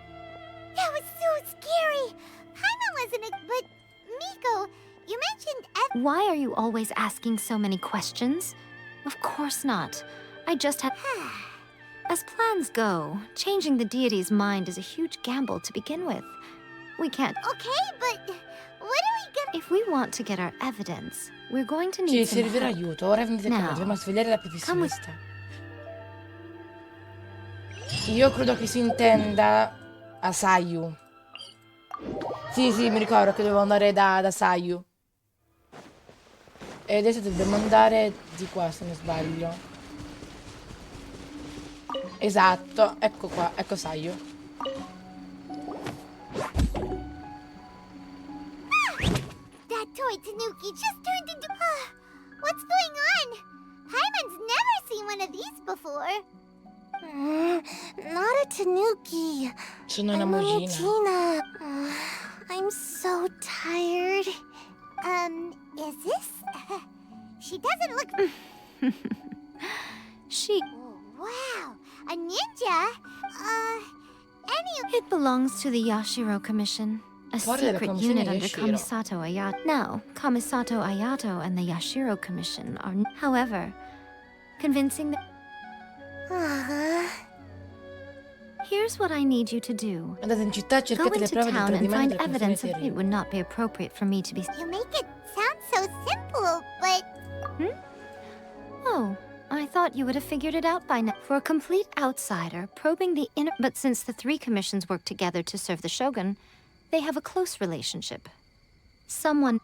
[SPEAKER 3] That was so scary. Paimon wasn't it, but Miko, you mentioned
[SPEAKER 10] Why are you always asking so many questions? Of course not. I just had... As plans go, changing the deity's mind is a huge gamble to begin with. We can't...
[SPEAKER 3] Okay, but what are we gonna...
[SPEAKER 10] If we want to get our evidence, we're going to
[SPEAKER 1] Ci
[SPEAKER 10] need some
[SPEAKER 1] servirà
[SPEAKER 10] help.
[SPEAKER 1] aiuto. Ora venite qua,
[SPEAKER 10] Now,
[SPEAKER 1] dobbiamo svegliare la professionista. Io credo che si intenda a Sayu. Sì, mi ricordo che dovevo andare da Sayu. E adesso dobbiamo andare di qua, se non sbaglio. Esatto, ecco qua, ecco Sayu.
[SPEAKER 3] That toy Tanuki just turned into... What's going on? Paimon's never seen one of these before. Not a Tanuki.
[SPEAKER 1] Sono una mogina.
[SPEAKER 3] I'm so tired. Is this... She doesn't look...
[SPEAKER 10] She...
[SPEAKER 3] Oh, wow, a ninja?
[SPEAKER 10] It belongs to the Yashiro Commission, a
[SPEAKER 1] Part of the
[SPEAKER 10] secret
[SPEAKER 1] commission
[SPEAKER 10] unit
[SPEAKER 1] is
[SPEAKER 10] under
[SPEAKER 1] Yashiro.
[SPEAKER 10] Kamisato Ayato. Now, Kamisato Ayato and the Yashiro Commission are, however, convincing the... Here's what I need you to do.
[SPEAKER 1] Andate in città,
[SPEAKER 10] Go
[SPEAKER 1] cercate le
[SPEAKER 10] into
[SPEAKER 1] prove del
[SPEAKER 10] town and
[SPEAKER 1] tradimento
[SPEAKER 10] find
[SPEAKER 1] della
[SPEAKER 10] evidence
[SPEAKER 1] commissione
[SPEAKER 10] of... It
[SPEAKER 1] Terrier.
[SPEAKER 10] would not be appropriate for me to be...
[SPEAKER 3] You make it sound so simple, but...
[SPEAKER 10] Oh, I thought you would have figured it out by now. For a complete outsider, probing the inner... But since the 3 commissions work together to serve the Shogun, they have a close relationship. Someone...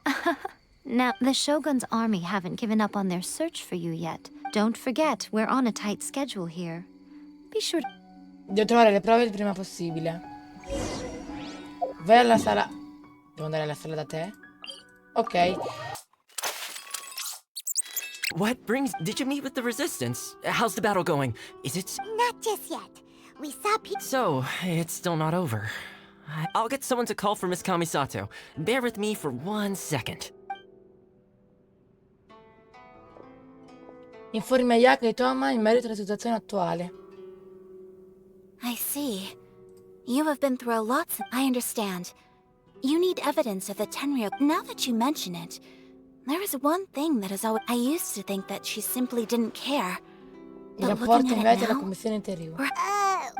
[SPEAKER 10] Now, the Shogun's army haven't given up on their search for you yet. Don't forget, we're on a tight schedule here. Be sure...
[SPEAKER 1] Devo trovare le prove il prima possibile. Vai alla sala... Devo andare alla sala da te? Ok.
[SPEAKER 12] What brings... Did you meet with the Resistance? How's the battle going? Is it...
[SPEAKER 3] Not just yet. We saw people...
[SPEAKER 12] So, it's still not over. I'll get someone to call for Miss Kamisato. Bear with me for 1 second.
[SPEAKER 1] Informi Ayaka e Toma in merito alla situazione attuale.
[SPEAKER 13] I see. You have been through a lot. I understand. You need evidence of the Tenryou. Now that you mention it, there is one thing that is always... I used to think that she simply didn't care.
[SPEAKER 1] Il
[SPEAKER 13] But
[SPEAKER 1] rapporto
[SPEAKER 13] looking at
[SPEAKER 1] invece
[SPEAKER 13] it
[SPEAKER 1] alla
[SPEAKER 13] now,
[SPEAKER 1] commissione interiore.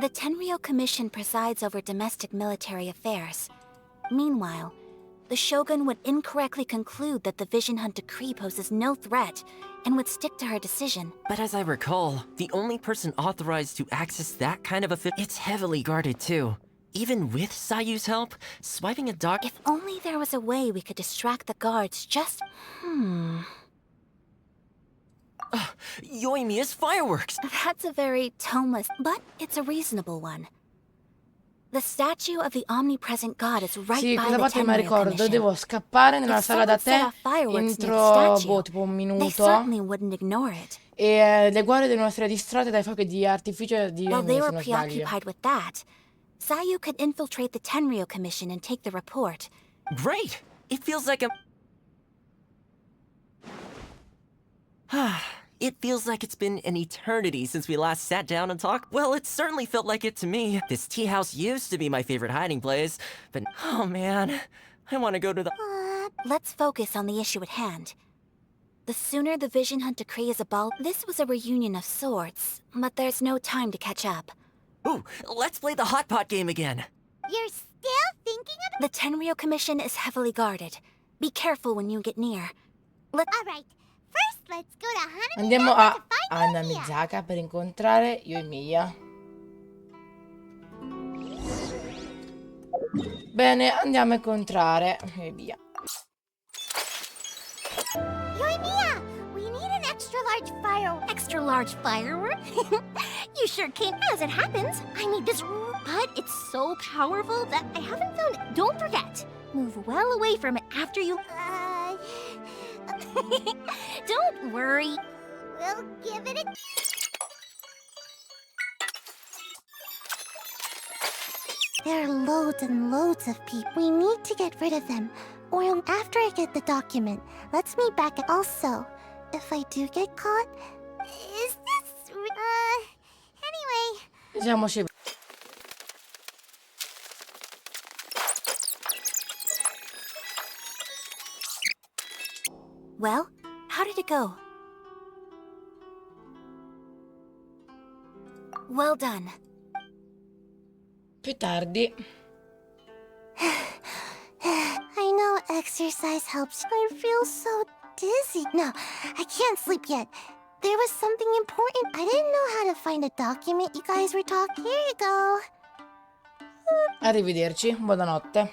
[SPEAKER 13] the Tenryou Commission presides over domestic military affairs. Meanwhile, the Shogun would incorrectly conclude that the Vision Hunt decree poses no threat and would stick to her decision.
[SPEAKER 12] But as I recall, the only person authorized to access that kind of it's heavily guarded too. Even with Sayu's help, swiping a doc—
[SPEAKER 13] If only there was a way we could distract the guards just—
[SPEAKER 12] Yoimiya's fireworks!
[SPEAKER 13] That's a very tomeless, but it's a reasonable one. The statue of the omnipresent god is right
[SPEAKER 1] Sì,
[SPEAKER 13] by
[SPEAKER 1] questa
[SPEAKER 13] the
[SPEAKER 1] parte mi
[SPEAKER 13] Tenryou
[SPEAKER 1] ricordo,
[SPEAKER 13] Commission.
[SPEAKER 1] devo scappare nella
[SPEAKER 13] If
[SPEAKER 1] sala da
[SPEAKER 13] someone set
[SPEAKER 1] te
[SPEAKER 13] off fireworks near the
[SPEAKER 1] entro,
[SPEAKER 13] statue,
[SPEAKER 1] tipo un
[SPEAKER 13] they
[SPEAKER 1] minuto.
[SPEAKER 13] certainly wouldn't ignore it.
[SPEAKER 1] E le guardie devono essere distratte dai fuochi di artificio di
[SPEAKER 13] While they
[SPEAKER 1] se
[SPEAKER 13] were
[SPEAKER 1] non sbaglio.
[SPEAKER 13] preoccupied with that, Sayu could infiltrate the Tenryou Commission and take the report.
[SPEAKER 12] Great! It feels like It feels like it's been an eternity since we last sat down and talked. Well, it certainly felt like it to me. This tea house used to be my favorite hiding place, but oh man, I want to go to the—
[SPEAKER 13] Let's focus on the issue at hand. The sooner the Vision Hunt decree is abolished— This was a reunion of sorts, but there's no time to catch up.
[SPEAKER 12] Ooh, let's play the hot pot game again.
[SPEAKER 3] You're still thinking about—
[SPEAKER 13] The Tenryou Commission is heavily guarded. Be careful when you get near.
[SPEAKER 3] Alright, first let's go to Hanamizaka
[SPEAKER 1] Andiamo a
[SPEAKER 3] to find Yoimiya.
[SPEAKER 1] Hanamizaka per incontrare Yoimiya. Bene, andiamo a incontrare Yoimiya.
[SPEAKER 3] Yoimiya, we need an extra-large firework. Extra-large firework? You sure can. As it happens, I need this, but it's so powerful that I haven't found it. Don't forget, move well away from it after you... Don't worry. We'll give it a... There are loads and loads of people. We need to get rid of them. Or after I get the document, let's meet back. Also, if I do get caught, is this... Anyway...
[SPEAKER 1] Diciamoci.
[SPEAKER 13] Well, how did it go? Well done.
[SPEAKER 1] Più tardi.
[SPEAKER 3] I know exercise helps. I feel so dizzy. No, I can't sleep yet. There was something important. I didn't know how to find a document you guys were talking. Here you go.
[SPEAKER 1] Arrivederci, buonanotte.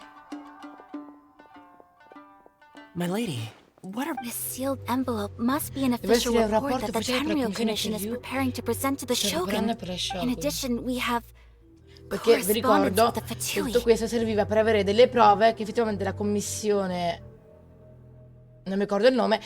[SPEAKER 12] My lady, what are—
[SPEAKER 13] This sealed envelope must be an
[SPEAKER 1] Deve
[SPEAKER 13] official
[SPEAKER 1] essere un
[SPEAKER 13] report
[SPEAKER 1] rapporto
[SPEAKER 13] that the
[SPEAKER 1] ufficiale per la
[SPEAKER 13] Tenryou Commission is
[SPEAKER 1] Commissione
[SPEAKER 13] preparing to present to the
[SPEAKER 1] per
[SPEAKER 13] Shogun.
[SPEAKER 1] prendere per la
[SPEAKER 13] In
[SPEAKER 1] Shogun.
[SPEAKER 13] addition, we have
[SPEAKER 1] Perché vi
[SPEAKER 13] correspondence
[SPEAKER 1] ricordo
[SPEAKER 13] with the
[SPEAKER 1] che
[SPEAKER 13] Fatui.
[SPEAKER 1] tutto questo serviva per avere delle prove che effettivamente la commissione, non mi ricordo il nome,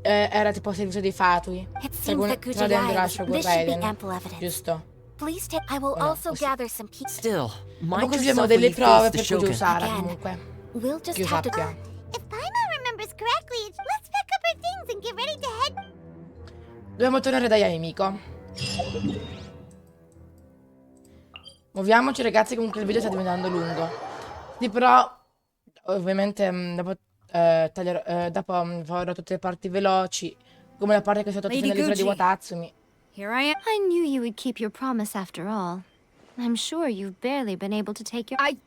[SPEAKER 1] era tipo servizio dei Fatui.
[SPEAKER 13] Seems that
[SPEAKER 1] Tradendo la
[SPEAKER 13] this
[SPEAKER 1] Shogun
[SPEAKER 13] should be
[SPEAKER 1] Raiden.
[SPEAKER 13] ample evidence.
[SPEAKER 1] Giusto.
[SPEAKER 13] Please take. I will
[SPEAKER 1] No,
[SPEAKER 13] also
[SPEAKER 1] così.
[SPEAKER 13] gather some pieces.
[SPEAKER 12] Still,
[SPEAKER 1] Ma
[SPEAKER 12] mind
[SPEAKER 1] così abbiamo
[SPEAKER 12] yourself when
[SPEAKER 1] delle
[SPEAKER 12] you
[SPEAKER 1] prove
[SPEAKER 12] face the
[SPEAKER 1] per cui
[SPEAKER 12] Shogun.
[SPEAKER 1] usarla
[SPEAKER 13] Again.
[SPEAKER 1] comunque.
[SPEAKER 13] We'll just
[SPEAKER 1] Che io
[SPEAKER 13] have to.
[SPEAKER 1] sappia.
[SPEAKER 3] If Paimon remembers correctly, let's pack up our things and get ready to head.
[SPEAKER 1] Dobbiamo tornare da Yaemiko. Muoviamoci ragazzi, comunque il video sta diventando lungo. Sì, però ovviamente dopo farò tutte le parti veloci, come la parte che sto
[SPEAKER 11] Lady
[SPEAKER 1] finalizzata di
[SPEAKER 11] Gucci.
[SPEAKER 1] Watatsumi.
[SPEAKER 11] Here I am.
[SPEAKER 10] I knew you would keep your promise after all. I'm sure you've barely been able to take your—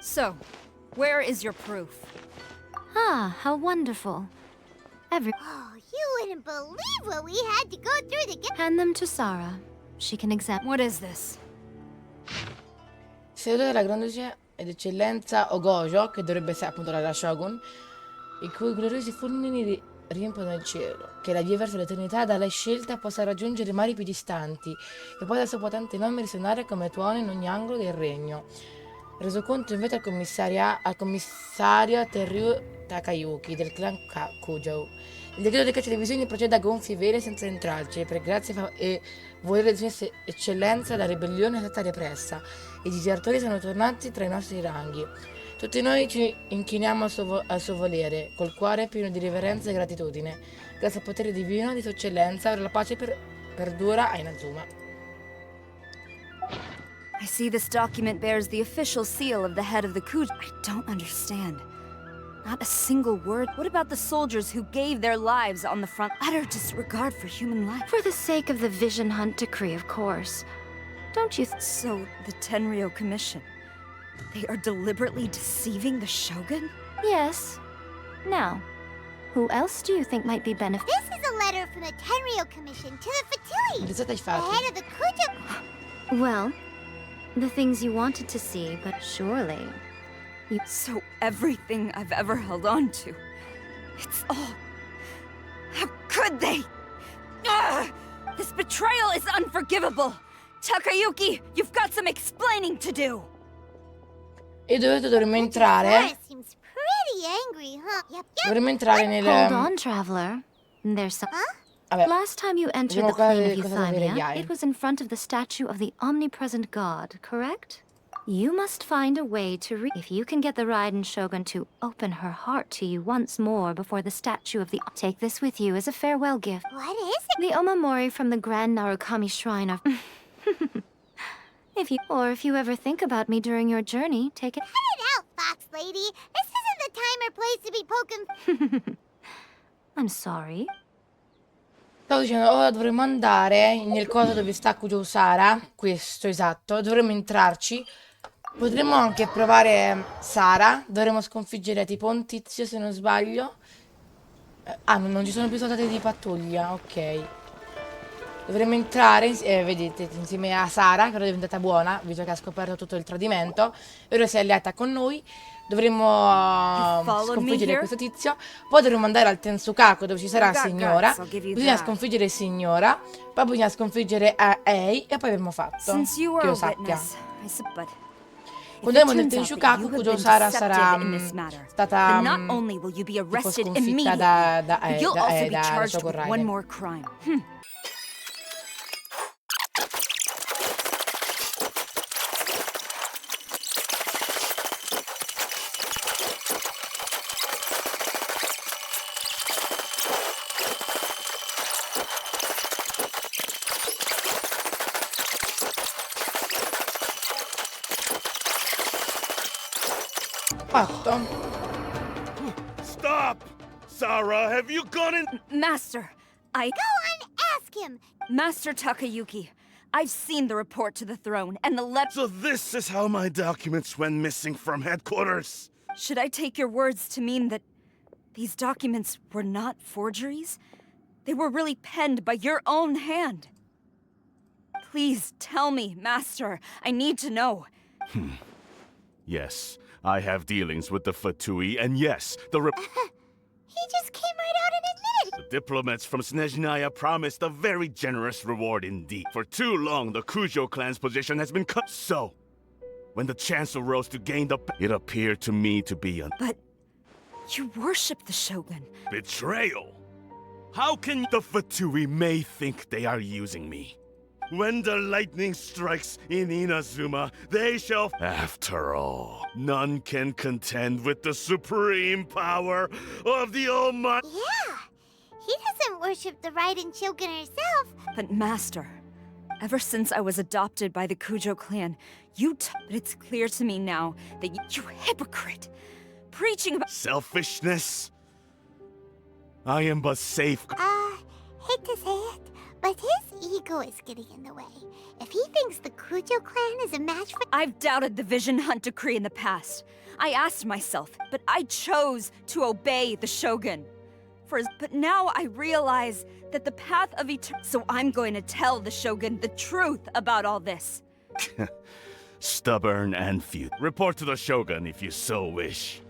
[SPEAKER 11] So, where is your proof?
[SPEAKER 10] Ah, how wonderful.
[SPEAKER 3] Oh, you wouldn't believe what we had to go through to get...
[SPEAKER 10] Hand them to Sarah. She can examine.
[SPEAKER 11] What is this?
[SPEAKER 1] Seduto della grande ed eccellenza Ogojo, che dovrebbe essere appunto la Shogun, i cui gloriosi fulmini riempiono il cielo, che la via verso l'eternità dalla scelta possa raggiungere mari più distanti e poi dal suo potente nome risuonare come tuono in ogni angolo del regno. Reso conto invece al commissario Tenryou Takayuki del clan Kujou. Il decreto di caccia delle visioni procede a gonfie vele senza intralci, e per grazia e volere di sua eccellenza la ribellione è stata repressa e i disertori sono tornati tra i nostri ranghi. Tutti noi ci inchiniamo al suo volere, col cuore pieno di riverenza e gratitudine. Grazie al potere divino di sua eccellenza, ora la pace perdura a Inazuma.
[SPEAKER 11] I see this document bears the official seal of the head of the Kuj. I don't understand. Not a single word. What about the soldiers who gave their lives on the front? Utter disregard for human life.
[SPEAKER 10] For the sake of the Vision Hunt decree, of course. Don't you
[SPEAKER 11] So, the Tenryou Commission. They are deliberately deceiving the Shogun?
[SPEAKER 10] Yes. Now, who else do you think might be benefited?
[SPEAKER 3] This is a letter from the Tenryo Commission to the Fatui,
[SPEAKER 1] Cosa hai
[SPEAKER 3] the
[SPEAKER 1] fatto?
[SPEAKER 3] head of the Kujo.
[SPEAKER 10] Well, the things you wanted to see, but surely...
[SPEAKER 11] So everything I've ever held on to, it's all... How could they? Ugh! This betrayal is unforgivable! Takayuki, you've got some explaining to do!
[SPEAKER 1] E dovremmo entrare.
[SPEAKER 3] Seems pretty angry, huh? Yep.
[SPEAKER 1] Dovremmo entrare nel.
[SPEAKER 10] Hold on, traveler. There's some...
[SPEAKER 1] Vabbè.
[SPEAKER 10] Last time you entered
[SPEAKER 1] Vediamo
[SPEAKER 10] the
[SPEAKER 1] qua
[SPEAKER 10] plain of
[SPEAKER 1] cosa da avere gli
[SPEAKER 10] Euthymia,
[SPEAKER 1] hai.
[SPEAKER 10] it was in front of the statue of the omnipresent god, correct? You must find a way to If you can get the Raiden Shogun to open her heart to you once more before the statue of the... Take this with you as a farewell gift.
[SPEAKER 3] What is it?
[SPEAKER 10] The Omamori from the Grand Narukami Shrine of... If you ever think about me during your journey, take it...
[SPEAKER 3] Cut it out, Fox Lady. This isn't the time or place to be poking...
[SPEAKER 10] I'm sorry.
[SPEAKER 1] Stavo dicendo, ora dovremmo andare nel coso dove sta Kujo Sara. Questo, esatto. Dovremmo entrarci. Potremmo anche provare Sara. Dovremmo sconfiggere tipo un tizio, se non sbaglio. Non ci sono più soldati di pattuglia. Ok. Dovremmo entrare, vedete, insieme a Sara, che ora è diventata buona, visto che ha scoperto tutto il tradimento. E ora si è alleata con noi. Dovremmo sconfiggere questo tizio. Poi dovremmo andare al Tensukaku, dove ci sarà Signora. Bisogna sconfiggere Signora. Poi bisogna sconfiggere Ei. E poi avremo fatto. Che io sappia. Quando andiamo nel Tensukaku, Kujo Sara sarà stata tipo sconfitta da Shogun Raiden. Fatto.
[SPEAKER 7] Stop! Sarah, have you gone in?
[SPEAKER 11] Master,
[SPEAKER 3] Go on, ask him!
[SPEAKER 11] Master Takayuki, I've seen the report to the throne, and the
[SPEAKER 7] So this is how my documents went missing from headquarters?
[SPEAKER 11] Should I take your words to mean that these documents were not forgeries? They were really penned by your own hand. Please tell me, Master. I need to know.
[SPEAKER 7] Yes, I have dealings with the Fatui, and yes,
[SPEAKER 3] He just came right out and admitted.
[SPEAKER 7] The diplomats from Snezhnaya promised a very generous reward indeed. For too long, the Kujo clan's position has been cut. So, when the chance arose to gain it appeared to me to be
[SPEAKER 11] But you worship the Shogun.
[SPEAKER 7] Betrayal? How can the Fatui may think they are using me? When the lightning strikes in Inazuma, they shall... After all, none can contend with the supreme power of the Almighty.
[SPEAKER 3] Yeah, he doesn't worship the Raiden Shogun herself.
[SPEAKER 11] But Master, ever since I was adopted by the Kujo clan, but it's clear to me now that you hypocrite, preaching about...
[SPEAKER 7] Selfishness? I am but safe...
[SPEAKER 3] Hate to say it, but his ego is getting in the way. If he thinks the Kujo clan is a match for...
[SPEAKER 11] I've doubted the Vision Hunt decree in the past. I asked myself, but I chose to obey the Shogun. But now I realize that the path of eternity... So I'm going to tell the Shogun the truth about all this.
[SPEAKER 7] Stubborn and few. Report to the Shogun if you so wish.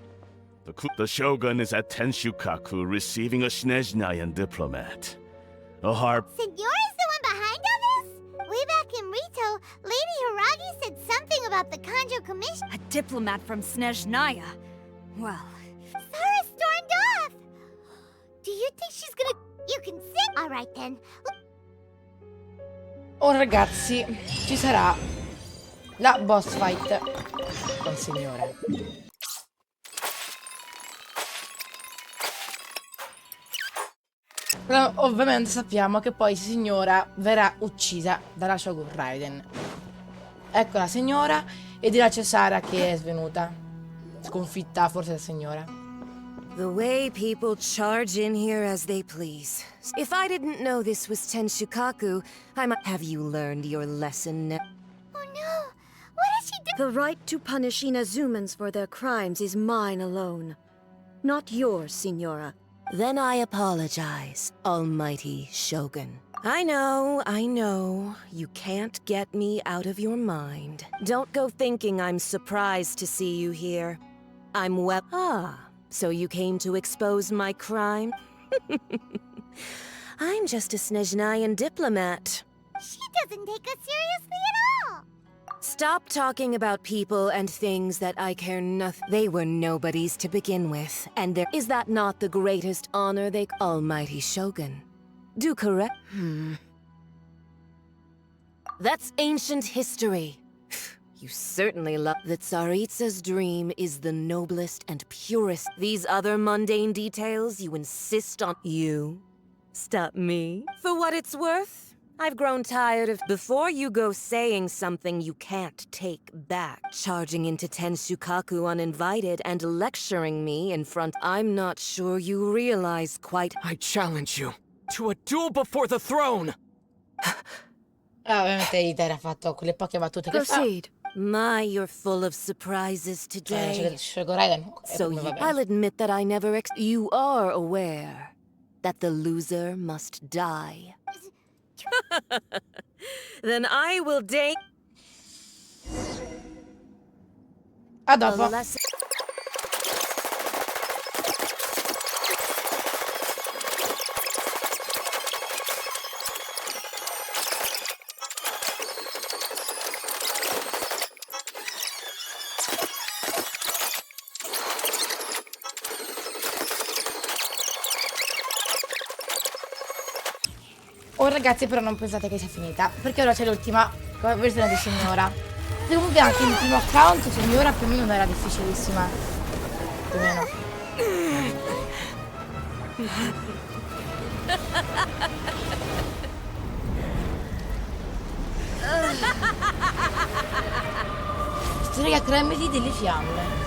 [SPEAKER 7] The Shogun is at Tenshukaku receiving a Snezhnayan diplomat. A harp...
[SPEAKER 3] Signora's the one behind all this? Way back in Rito, Lady Hiragi said something about the Kanjo Commission.
[SPEAKER 11] A diplomat from Snezhnaya? Well...
[SPEAKER 3] Sarah stormed off! Do you think she's gonna... You can sit? Alright then.
[SPEAKER 1] Ora ragazzi, ci sarà la boss fight con Signora. Però ovviamente sappiamo che poi Signora verrà uccisa dalla Shogun Raiden. Ecco la Signora e dirà a Sara che è svenuta, sconfitta forse da Signora.
[SPEAKER 14] The way people charge in here as they please. If I didn't know this was Tenshukaku, I might... Have you learned your lesson now?
[SPEAKER 3] Oh no! What has she done?
[SPEAKER 14] The right to punish Inazumans for their crimes is mine alone, not yours, Signora. Then I apologize, Almighty Shogun. I know. You can't get me out of your mind. Don't go thinking I'm surprised to see you here. I'm so you came to expose my crime? I'm just a Snezhnayan diplomat.
[SPEAKER 3] She doesn't take us seriously at all!
[SPEAKER 14] Stop talking about people and things that I care nothing. They were nobodies to begin with, and is that not the greatest honor they... Almighty Shogun. Do correct... That's ancient history. You certainly love... The Tsaritsa's dream is the noblest and purest. These other mundane details you insist on... You... Stop me? For what it's worth? I've grown tired of... Before you go saying something you can't take back, charging into Tenshukaku uninvited and lecturing me in front... I'm not sure you realize quite...
[SPEAKER 4] I challenge you to a duel before the throne!
[SPEAKER 1] Ovviamente Ida ha fatto quelle poche battute che fa.
[SPEAKER 14] Proceed. My, you're full of surprises today. So I'll admit that I never you are aware that the loser must die. Then I will date...
[SPEAKER 1] A dopo. Oh ragazzi, però non pensate che sia finita, perché ora c'è l'ultima versione di Signora. E comunque anche il primo account Signora più o meno non era difficilissima. Più o meno. Sto raga, cremati delle fiamme.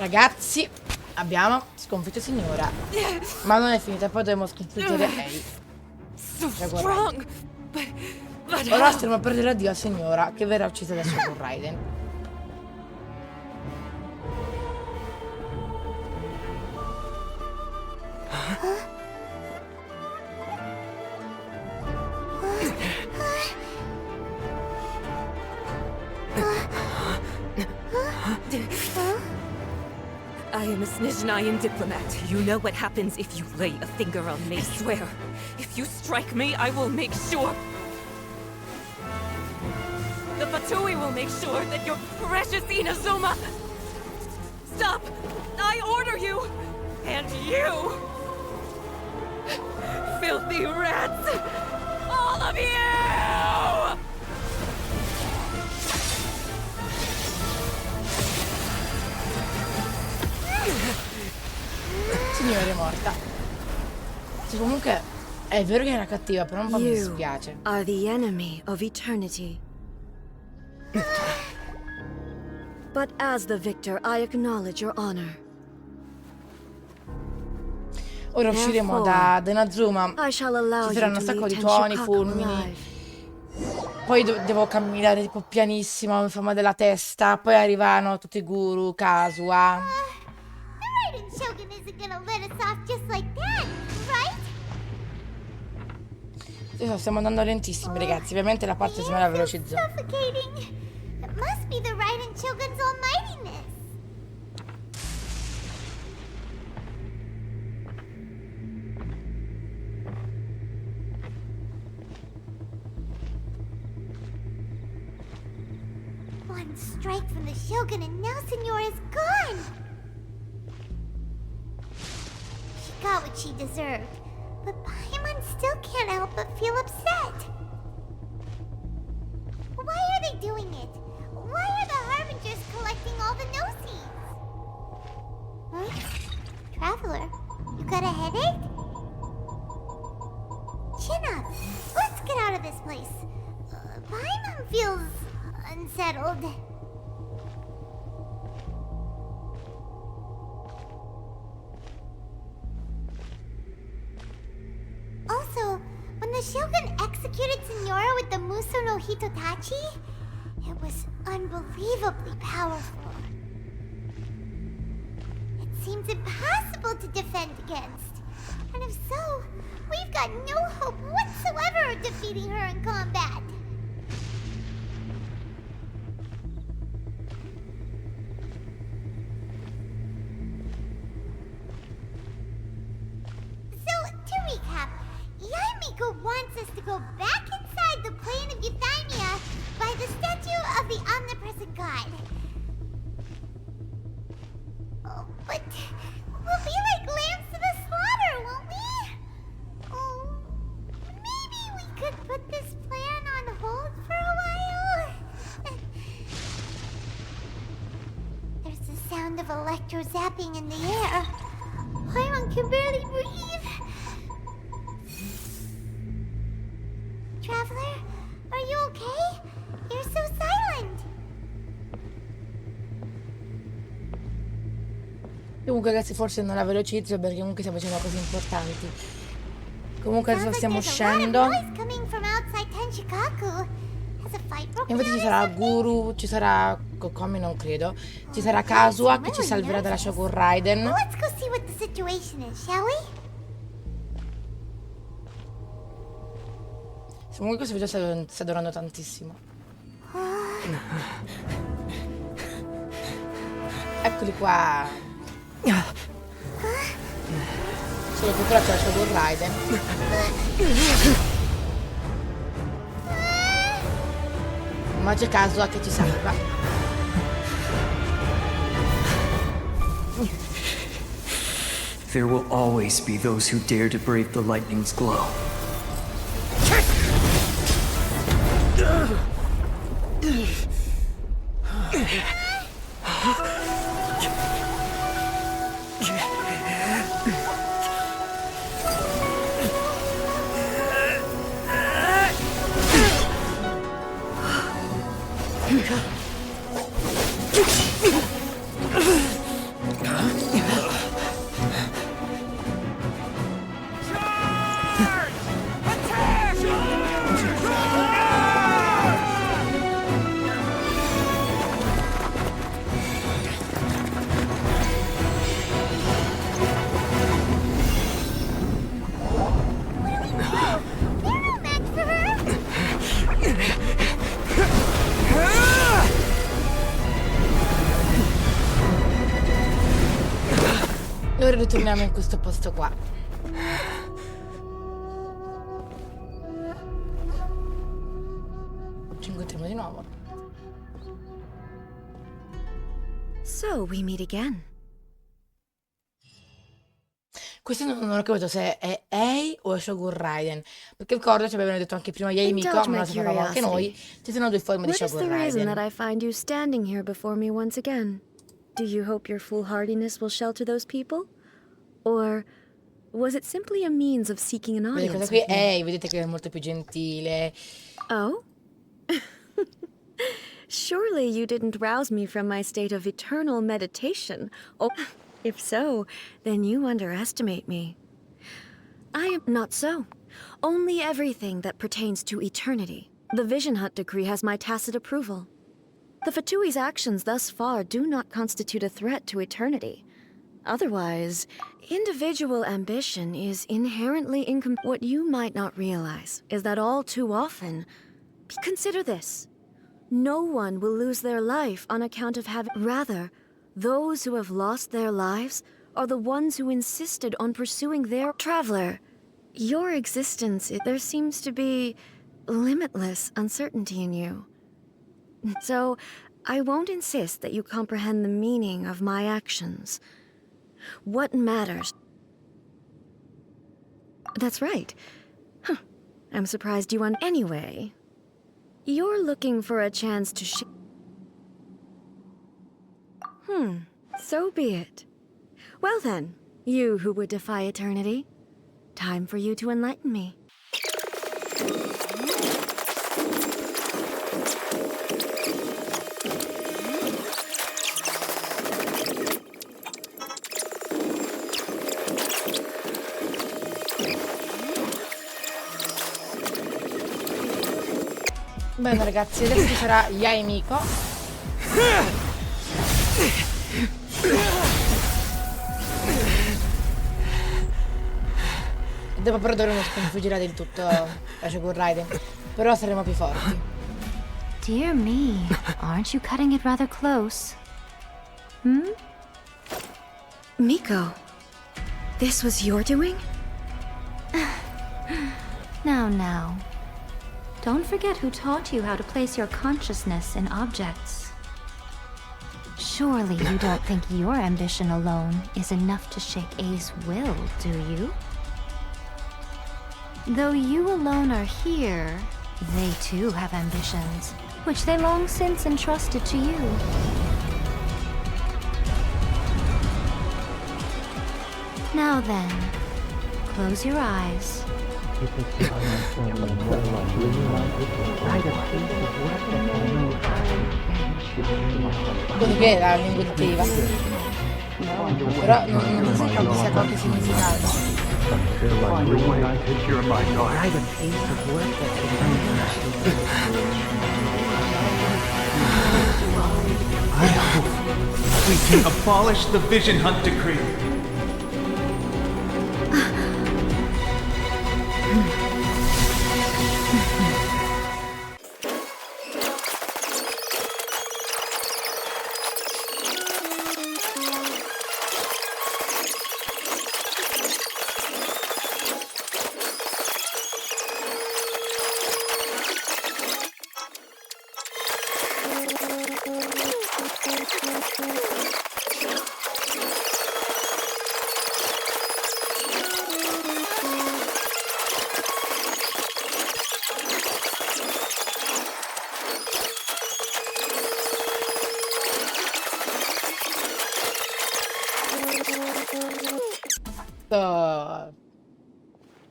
[SPEAKER 1] Ragazzi, abbiamo sconfitto Signora. Ma non è finita, poi dobbiamo sconfiggere lei. Ora stiamo per dire addio a Signora, che verrà uccisa da Shogun Raiden.
[SPEAKER 14] I am a Snezhnayan diplomat. You know what happens if you lay a finger on me. Swear, if you strike me, I will make sure... The Fatui will make sure that your precious Inazuma... Stop! I order you! And you! Filthy rats! All of you!
[SPEAKER 1] Signora è morta. Sì, comunque è vero che era cattiva, però un po' mi dispiace.
[SPEAKER 14] Are the enemy of eternity. But as the victor, I acknowledge your honor.
[SPEAKER 1] Ora usciremo da Inazuma. Ci saranno un sacco di tuoni, fulmini. Poi devo camminare tipo pianissimo, mi fa male la testa. Poi arrivano tutti i guru, Kazuha. Stiamo andando lentissimi, ragazzi. Ovviamente la parte se me la velocizzo.
[SPEAKER 3] Suffocating. It must be the Raiden Shogun's almightiness. One strike from the Shogun and now Senora is gone! She got what she deserved, but Paimon still can't help but feel upset. Why are they doing it? Why are the Harbingers collecting all the no-seeds? Huh? Traveler, you got a headache? Chin up! Let's get out of this place. Paimon feels unsettled. Also, when the Shogun executed Senora with the Muso no Hitotachi, it was unbelievably powerful. It seems impossible to defend against. And if so, we've got no hope whatsoever of defeating her in combat. So, to recap, Yaemiko wants us to go back inside the plane of Euthymia by the statue of the omnipresent god. Oh, but we'll be like lambs to the slaughter, won't we? Oh, maybe we could put this plan on hold for a while? There's the sound of electro zapping in the air. Paimon can barely breathe. Traveler, are you okay? You're so silent.
[SPEAKER 1] Comunque ragazzi, forse non la velocizzo perché comunque stiamo facendo cose importanti. Comunque adesso stiamo uscendo. Infatti ci sarà Guru, ci sarà Kokomi, non credo. Ci sarà Kazuha che ci salverà dalla Shogun Raiden.
[SPEAKER 3] Let's go see what the situation is, shall we?
[SPEAKER 1] Comunque questo video sta durando tantissimo. Eccoli qua. Solo che però c'è la Shogun Raiden. Ma c'è Kazuha che ci salva.
[SPEAKER 15] There will always be those who dare to brave the lightning's glow.
[SPEAKER 1] E ora ritorniamo in questo posto qua. Ci incontriamo di nuovo.
[SPEAKER 10] So we meet again.
[SPEAKER 1] Questo non ho capito se è Ei o è Shogun Raiden. Perché ricordo ci avevano detto anche prima Yaemiko, ma lo sapevamo anche noi. Ci sono due forme di
[SPEAKER 10] What is
[SPEAKER 1] Shogun
[SPEAKER 10] the reason
[SPEAKER 1] Raiden.
[SPEAKER 10] that I find you standing here before me once again? Do you hope your foolhardiness will shelter those people? Or was it simply a means of seeking an
[SPEAKER 1] Vedete,
[SPEAKER 10] audience
[SPEAKER 1] questa qui
[SPEAKER 10] with me?
[SPEAKER 1] è Ei, vedete che è molto più gentile.
[SPEAKER 10] Oh? Surely you didn't rouse me from my state of eternal meditation. Oh, if so, then you underestimate me. I am not so. Only everything that pertains to eternity. The Vision Hunt decree has my tacit approval. The Fatui's actions thus far do not constitute a threat to eternity.
[SPEAKER 14] Otherwise, individual ambition is inherently What you might not realize is that all too often, consider this. No one will lose their life on account of having... Rather, those who have lost their lives are the ones who insisted on pursuing their... Traveler, your existence, there seems to be limitless uncertainty in you. So, I won't insist that you comprehend the meaning of my actions. What matters? That's right. Huh. I'm surprised you Anyway, you're looking for a chance to so be it. Well then, you who would defy eternity, time for you to enlighten me.
[SPEAKER 1] Bene ragazzi, adesso ci sarà Yaemiko. Dopo però dovremo sconfiggere del tutto la Shogun Raiden. Però saremo più forti.
[SPEAKER 10] Dear me, aren't you cutting it rather close?
[SPEAKER 14] Miko, this was your doing?
[SPEAKER 10] Now. Don't forget who taught you how to place your consciousness in objects. Surely you don't think your ambition alone is enough to shake A's will, do you? Though you alone are here, they too have ambitions, which they long since entrusted to you. Now then, close your eyes.
[SPEAKER 1] Quello che era l'inventiva. Però non si capisce qualche significato.
[SPEAKER 15] I hope we can abolish the Vision Hunt Decree.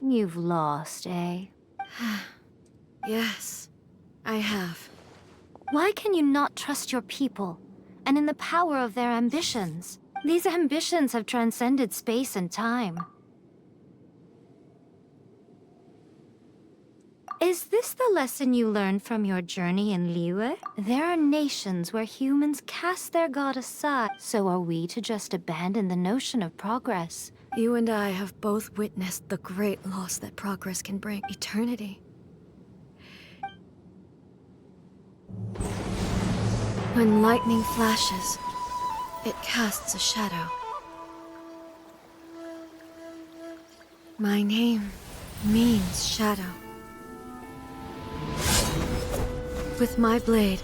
[SPEAKER 10] You've lost, eh?
[SPEAKER 14] Yes, I have.
[SPEAKER 10] Why can you not trust your people, and in the power of their ambitions? These ambitions have transcended space and time. Is this the lesson you learned from your journey in Liyue? There are nations where humans cast their god aside, so are we to just abandon the notion of progress?
[SPEAKER 14] You and I have both witnessed the great loss that progress can bring. Eternity. When lightning flashes, it casts a shadow. My name means shadow. With my blade,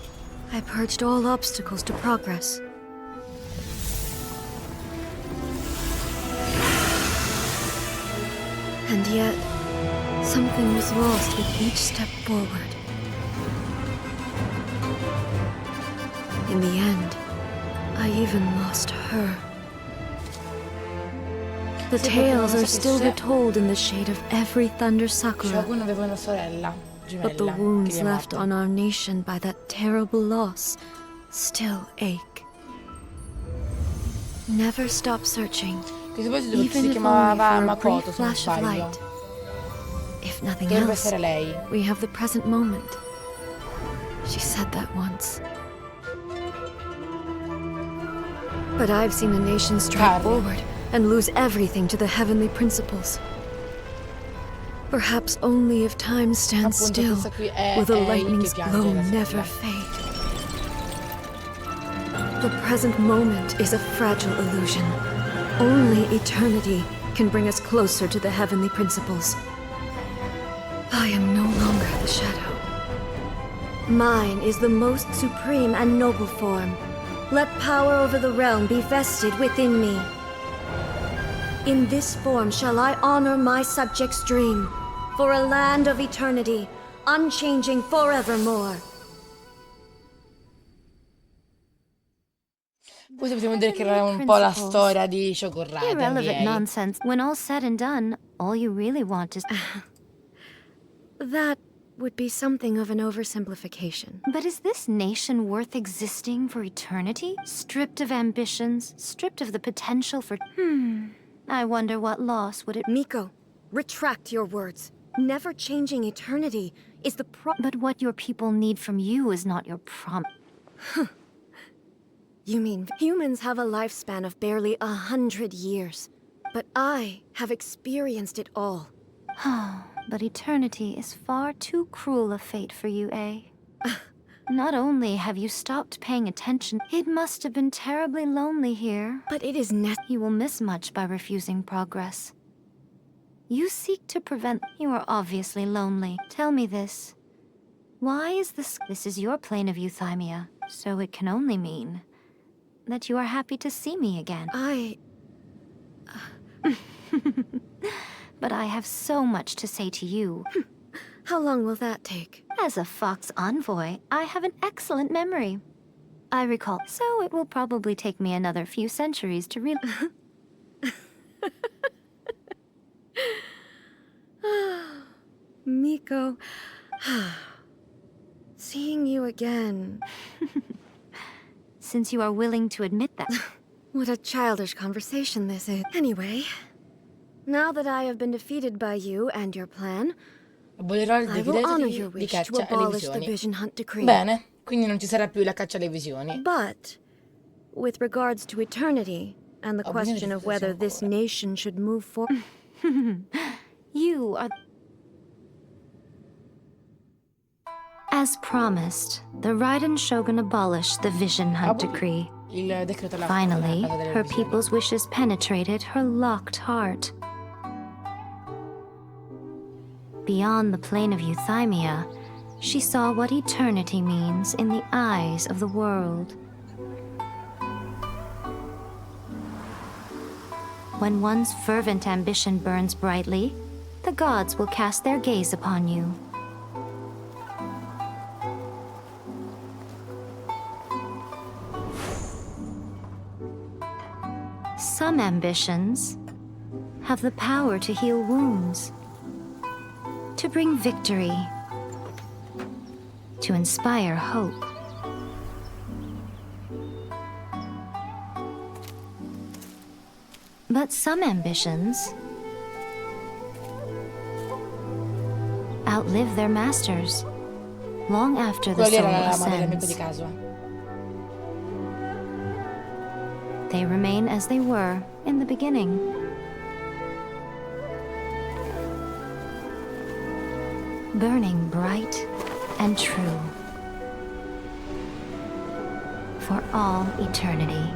[SPEAKER 14] I purged all obstacles to progress. And yet, something was lost with each step forward. In the end, I even lost her. The tales are still retold in the shade of every Thunder Sakura.
[SPEAKER 1] Shogun aveva una sorella gemella.
[SPEAKER 14] But the wounds left on our nation by that terrible loss still ache. Never stop searching.
[SPEAKER 1] Che si chiamava Makoto, se non
[SPEAKER 14] flash of
[SPEAKER 1] sbaglio.
[SPEAKER 14] light. If nothing
[SPEAKER 1] Dovrebbe
[SPEAKER 14] else,
[SPEAKER 1] essere lei.
[SPEAKER 14] we have the present moment. She said that once.
[SPEAKER 16] But I've seen a nation strike forward and lose everything to the heavenly principles. Perhaps only if time stands still, will the lightning's glow never fade. The present moment is a fragile illusion. Only eternity can bring us closer to the heavenly principles. I am no longer the shadow. Mine is the most supreme and noble form. Let power over the realm be vested within me. In this form shall I honor my subjects' dream, for a land of eternity, unchanging forevermore.
[SPEAKER 1] Questo possiamo dire che era un po' la storia di Shogun Raiden.
[SPEAKER 10] Irrelevant nonsense. When all's said and done, all you really want is...
[SPEAKER 16] That would be something of an oversimplification.
[SPEAKER 10] But is this nation worth existing for eternity? Stripped of ambitions, stripped of the potential for... I wonder what loss would it...
[SPEAKER 16] Miko, retract your words. Never changing eternity is the
[SPEAKER 10] But what your people need from you is not your
[SPEAKER 16] You mean humans have a lifespan of barely 100 years. But I have experienced it all.
[SPEAKER 10] But eternity is far too cruel a fate for you, eh? Not only have you stopped paying attention, it must have been terribly lonely here.
[SPEAKER 16] But it is
[SPEAKER 10] You will miss much by refusing progress. You seek to prevent... You are obviously lonely. Tell me this. Why is this... This is your plane of euthymia, so it can only mean that you are happy to see me again. But I have so much to say to you.
[SPEAKER 16] How long will that take?
[SPEAKER 10] As a Fox envoy, I have an excellent memory. I recall, so it will probably take me another few centuries to read.
[SPEAKER 16] Miko, seeing you again.
[SPEAKER 10] Since you are willing to admit that.
[SPEAKER 16] What a childish conversation this is. Anyway, now that I have been defeated by you and your plan, I will honor your wish to abolish the Vision Hunt Decree.
[SPEAKER 1] Bene, quindi non ci sarà più la caccia alle visioni.
[SPEAKER 16] But, with regards to eternity, and the question of whether this nation should move forward...
[SPEAKER 10] You are... As promised, the Raiden Shogun abolished the Vision Hunt Decree. Finally, her people's wishes penetrated her locked heart. Beyond the plane of euthymia, she saw what eternity means in the eyes of the world. When one's fervent ambition burns brightly, the gods will cast their gaze upon you. Some ambitions have the power to heal wounds, to bring victory, to inspire hope. But some ambitions outlive their masters long after the soul ascends. They remain as they were in the beginning. Burning bright and true for all eternity.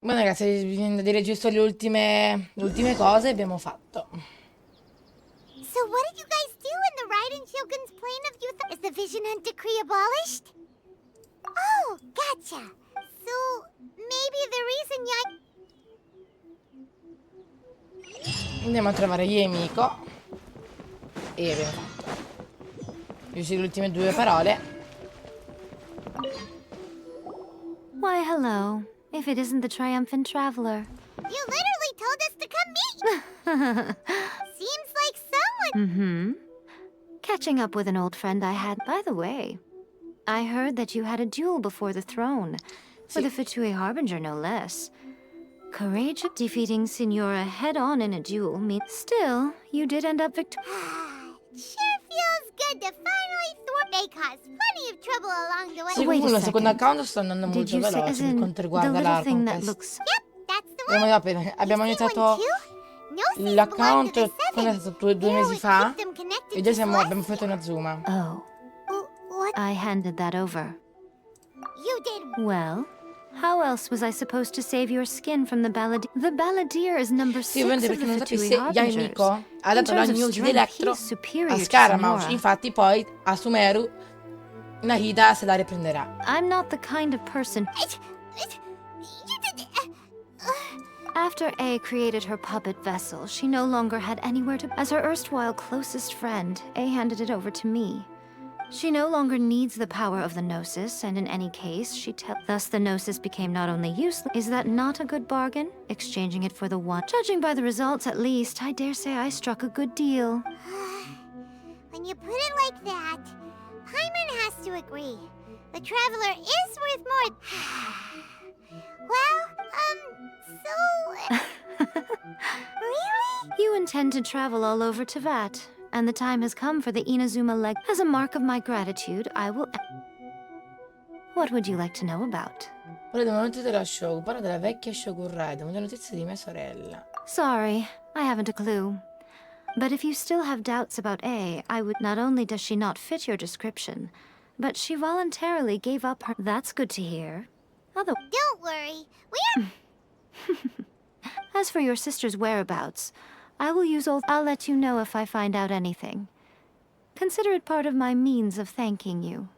[SPEAKER 1] Bene ragazzi, bisogna dire giusto le ultime cose abbiamo fatto.
[SPEAKER 3] So what did you guys do in the Raiden Shogun's plane of youth? Is the Vision Hunt Decree abolished? Oh, gotcha. So maybe the reason
[SPEAKER 1] Andiamo a trovare io e Miko. E abbiamo fatto. Giusto le ultime due parole.
[SPEAKER 10] Why, hello. If it isn't the triumphant traveler.
[SPEAKER 3] You literally told us to come meet. Seems like someone...
[SPEAKER 10] Catching up with an old friend I had. By the way, I heard that you had a duel before the throne. With a Fatui Harbinger, no less. Courage defeating Signora head-on in a duel means... Still, you did end up victorious.
[SPEAKER 3] Sure feels good to finally thwart. They caused plenty of trouble along the way.
[SPEAKER 1] Sì, comunque il secondo account sta andando molto veloce per quanto riguarda l'Arconquest. Abbiamo iniziato l'account quando è stato 2 mesi fa e già abbiamo fatto Inazuma.
[SPEAKER 10] Oh. I handed that over.
[SPEAKER 3] You did.
[SPEAKER 10] Well, how else was I supposed to save your skin from the Balladeer? The Balladeer is number 6
[SPEAKER 1] Sì, ovviamente
[SPEAKER 10] of
[SPEAKER 1] perché
[SPEAKER 10] the
[SPEAKER 1] non
[SPEAKER 10] Fatui
[SPEAKER 1] sapessi,
[SPEAKER 10] Harbingers.
[SPEAKER 1] Yamiko ha dato la
[SPEAKER 10] In terms of
[SPEAKER 1] news di
[SPEAKER 10] strength,
[SPEAKER 1] Electro
[SPEAKER 10] he's superior
[SPEAKER 1] a
[SPEAKER 10] to
[SPEAKER 1] Scaramouche,
[SPEAKER 10] Sonora.
[SPEAKER 1] infatti poi a Sumeru Nahida se la riprenderà.
[SPEAKER 10] I'm not the kind of person... After A created her puppet vessel, she no longer had anywhere to... As her erstwhile closest friend, A handed it over to me. She no longer needs the power of the Gnosis, and in any case, thus the Gnosis became not only useless... Is that not a good bargain? Exchanging it for the one... Judging by the results, at least, I dare say I struck a good deal.
[SPEAKER 3] When you put it like that, Paimon has to agree. The Traveler is worth more... Well, so... Really?
[SPEAKER 10] You intend to travel all over Tevat, and the time has come for the Inazuma leg. As a mark of my gratitude, I will... What would you like to know about?
[SPEAKER 1] Volevo notizie della show, parla della vecchia Shogun Raiden, voglio notizie di mia sorella.
[SPEAKER 10] Sorry, I haven't a clue. But if you still have doubts about A, I would... Not only does she not fit your description, but she voluntarily gave up her... That's good to hear.
[SPEAKER 3] Don't worry, we are...
[SPEAKER 10] As for your sister's whereabouts, I will use all... I'll let you know if I find out anything. Consider it part of my means of thanking you.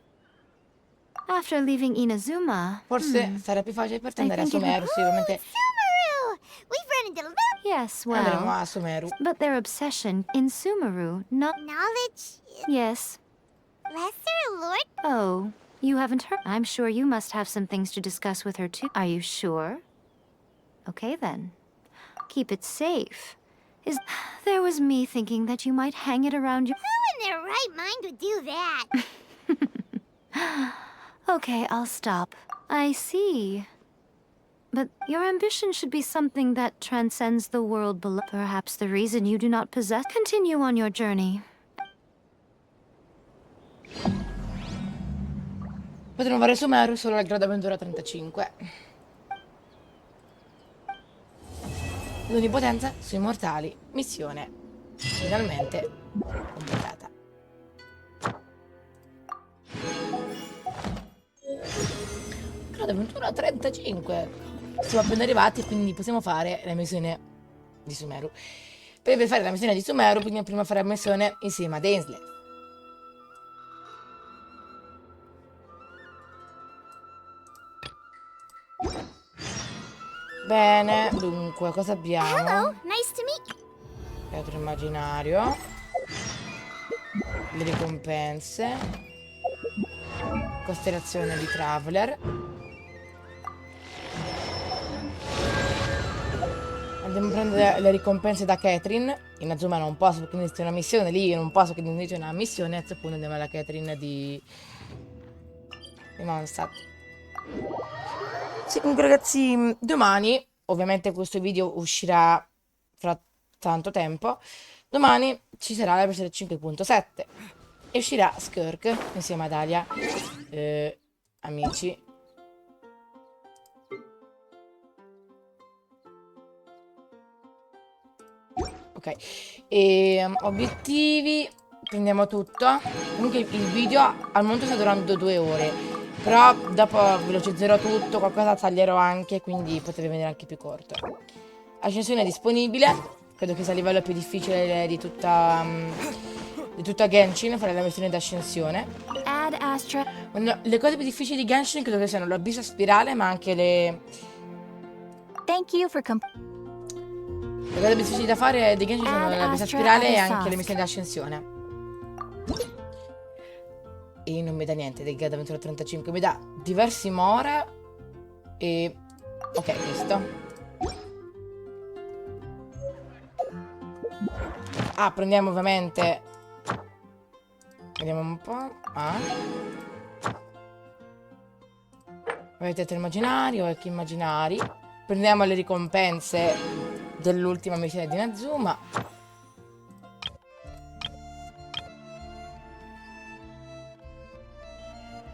[SPEAKER 10] After leaving Inazuma...
[SPEAKER 1] Forse sarà più facile per te andare a Sumeru, sì, ovviamente.
[SPEAKER 3] Sumeru! We've run into
[SPEAKER 10] Yes,
[SPEAKER 1] Andremo
[SPEAKER 10] well...
[SPEAKER 1] a Sumeru.
[SPEAKER 10] But their obsession in Sumeru, not...
[SPEAKER 3] Knowledge...
[SPEAKER 10] Yes.
[SPEAKER 3] Lesser Lord...
[SPEAKER 10] Oh, you haven't heard? I'm sure you must have some things to discuss with her too. Are you sure? Okay then. Keep it safe. There was me thinking that you might hang it around your...
[SPEAKER 3] Who in their right mind would do that?
[SPEAKER 10] Okay, I'll stop. I see. But your ambition should be something that transcends the world below. Perhaps the reason you do not possess... Continue on your journey.
[SPEAKER 1] Potremo fare Sumeru solo al grado avventura 35. L'onnipotenza sui mortali. Missione finalmente completata. Grado avventura 35. Siamo appena arrivati, quindi possiamo fare la missione di Sumeru. Per fare la missione di Sumeru, prima fare la missione insieme ad Ainsley. Bene, dunque, cosa abbiamo?
[SPEAKER 3] Hello, nice to meet you.
[SPEAKER 1] Teatro immaginario. Le ricompense. Costellazione di Traveler. Andiamo a prendere le ricompense da Catherine. Inazuma non posso perché inizia una missione, lì io non posso perché inizia una missione. E appunto andiamo alla Catherine di Mondstadt. Sì, comunque ragazzi, domani, ovviamente questo video uscirà fra tanto tempo, domani ci sarà la versione 5.7 e uscirà Skirk insieme ad Alia, amici. Ok, e obiettivi, prendiamo tutto. Comunque il video al momento sta durando 2 ore. Però dopo velocizzerò tutto, qualcosa taglierò anche, quindi potrebbe venire anche più corto. Ascensione disponibile, credo che sia il livello più difficile di tutta Genshin, fare la missione d'ascensione. Le cose più difficili di Genshin credo che siano l'abisso a spirale, ma anche le cose più difficili da fare di Genshin sono l'abisso a spirale e anche le missioni d'ascensione. E non mi dà niente del grado avventura 35, mi dà diversi Mora e... ok, visto. Ah, prendiamo ovviamente... vediamo un po'. Ah. Avete il immaginario, ecco immaginari. Prendiamo le ricompense dell'ultima missione di Inazuma.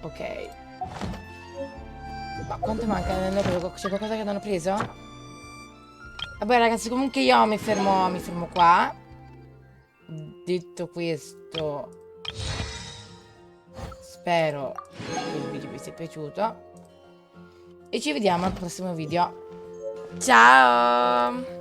[SPEAKER 1] Ok. Ma quanto manca? C'è qualcosa che non ho preso? Vabbè ragazzi, comunque io mi fermo qua. Detto questo, spero che il video vi sia piaciuto e ci vediamo al prossimo video. Ciao!